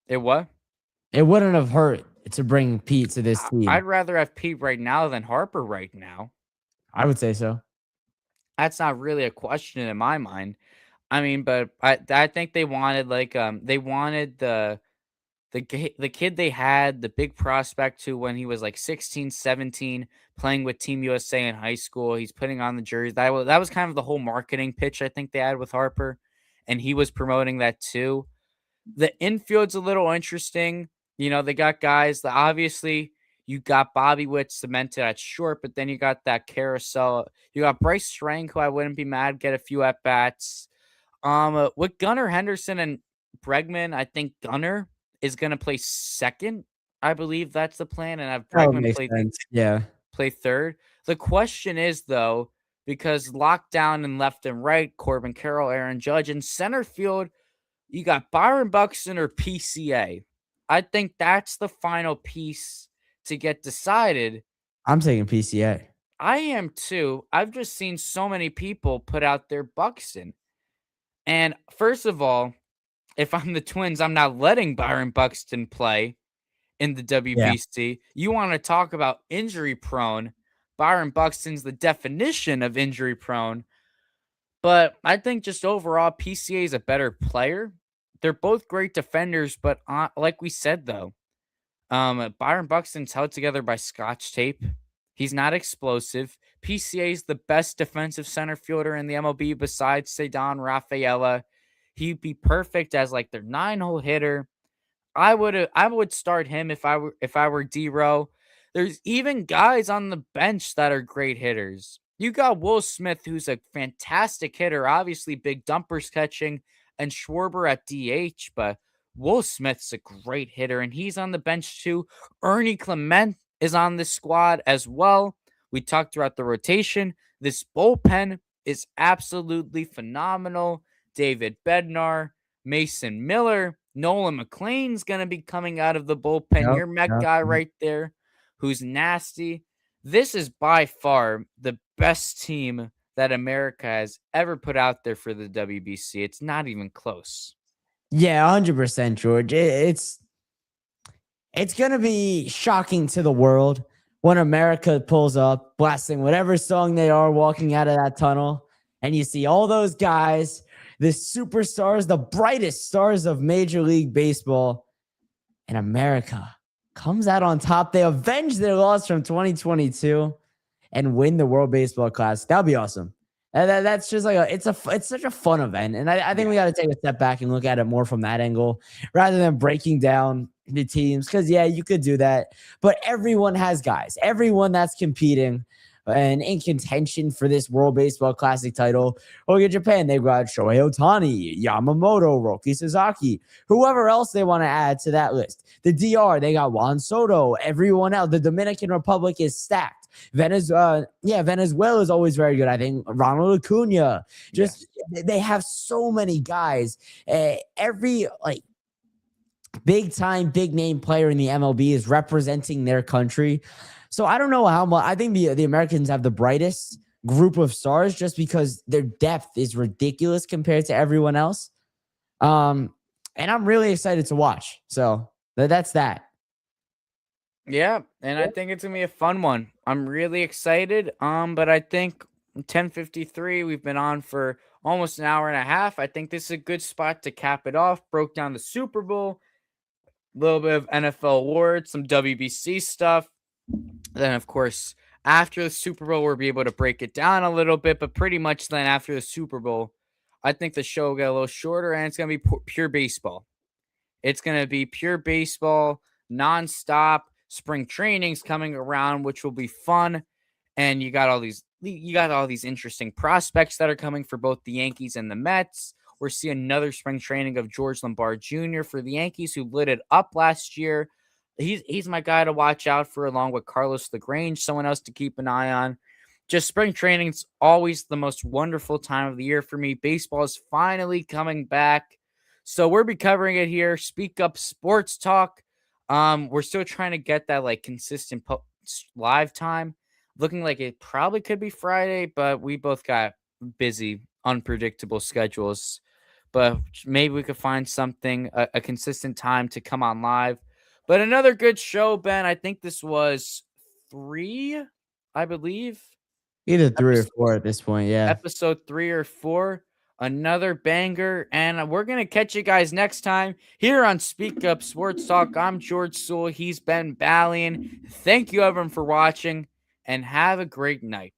It what? It wouldn't have hurt to bring Pete to this team. I'd rather have Pete right now than Harper right now. I would say so. That's not really a question in my mind. I mean, but I think they wanted the kid they had, the big prospect who when he was like 16, 17, playing with Team USA in high school, he's putting on the jersey. That was kind of the whole marketing pitch I think they had with Harper, and he was promoting that too. The infield's a little interesting. They got guys that obviously you got Bobby Witt cemented at short, but then you got that carousel. You got Bryce Strang, who I wouldn't be mad get a few at bats. With Gunnar Henderson and Bregman, I think Gunnar is going to play second. I believe that's the plan, and have Bregman play third. The question is though, because lockdown and left and right, Corbin Carroll, Aaron Judge, and center field, you got Byron Buxton or PCA. I think that's the final piece to get decided. I'm taking PCA. I am too. I've just seen so many people put out their Buxton. And first of all, if I'm the Twins, I'm not letting Byron Buxton play in the WBC. Yeah. You want to talk about injury prone. Byron Buxton's the definition of injury prone. But I think just overall, PCA is a better player. They're both great defenders, but like we said, though, Byron Buxton's held together by Scotch tape. He's not explosive. PCA is the best defensive center fielder in the MLB besides Ceddanne Rafaela. He'd be perfect as like their 9-hole hitter. I would start him if I were D-Row. There's even guys on the bench that are great hitters. You got Will Smith, who's a fantastic hitter, obviously big dumpers catching, and Schwarber at DH, but Will Smith's a great hitter, and he's on the bench too. Ernie Clement is on the squad as well. We talked throughout the rotation. This bullpen is absolutely phenomenal. David Bednar, Mason Miller, Nolan McLean's going to be coming out of the bullpen. Your Met guy right there who's nasty. This is by far the best team that America has ever put out there for the WBC. It's not even close. Yeah, 100%, George. It's going to be shocking to the world when America pulls up, blasting whatever song they are, walking out of that tunnel, and you see all those guys, the superstars, the brightest stars of Major League Baseball, and America comes out on top. They avenge their loss from 2022 and win the World Baseball Classic. That'll be awesome. That's just like it's such a fun event, and I think we got to take a step back and look at it more from that angle rather than breaking down the teams. Because yeah, you could do that, but everyone has guys, everyone that's competing and in contention for this World Baseball Classic title. Look at Japan; they've got Shohei Ohtani, Yamamoto, Roki Sasaki, whoever else they want to add to that list. The DR, they got Juan Soto. Everyone else, the Dominican Republic is stacked. Venezuela is always very good. I think Ronald Acuna, they have so many guys. Every big time, big name player in the MLB is representing their country. So I don't know how much. I think the Americans have the brightest group of stars just because their depth is ridiculous compared to everyone else. And I'm really excited to watch. So that's that. Yeah, and I think it's gonna be a fun one. I'm really excited. But I think 10:53. We've been on for almost an hour and a half. I think this is a good spot to cap it off. Broke down the Super Bowl, a little bit of NFL awards, some WBC stuff. Then, of course, after the Super Bowl, we'll be able to break it down a little bit. But pretty much then after the Super Bowl, I think the show will get a little shorter, and it's gonna be pure baseball. It's gonna be pure baseball, nonstop. Spring training's coming around, which will be fun. And you got all these interesting prospects that are coming for both the Yankees and the Mets. We're seeing another spring training of George Lombard Jr. for the Yankees, who lit it up last year. He's my guy to watch out for, along with Carlos LaGrange, someone else to keep an eye on. Just spring training's always the most wonderful time of the year for me. Baseball is finally coming back. So we'll be covering it here. Speak Up Sports Talk. We're still trying to get that consistent live time. Looking like it probably could be Friday, but we both got busy, unpredictable schedules. But maybe we could find something, a consistent time to come on live. But another good show, Ben. I think this was 3, I believe. Either 3 or 4 at this point, yeah. Episode 3 or 4. Another banger, and we're going to catch you guys next time here on Speak Up Sports Talk. I'm George Sewell. He's Ben Ballion. Thank you, everyone, for watching, and have a great night.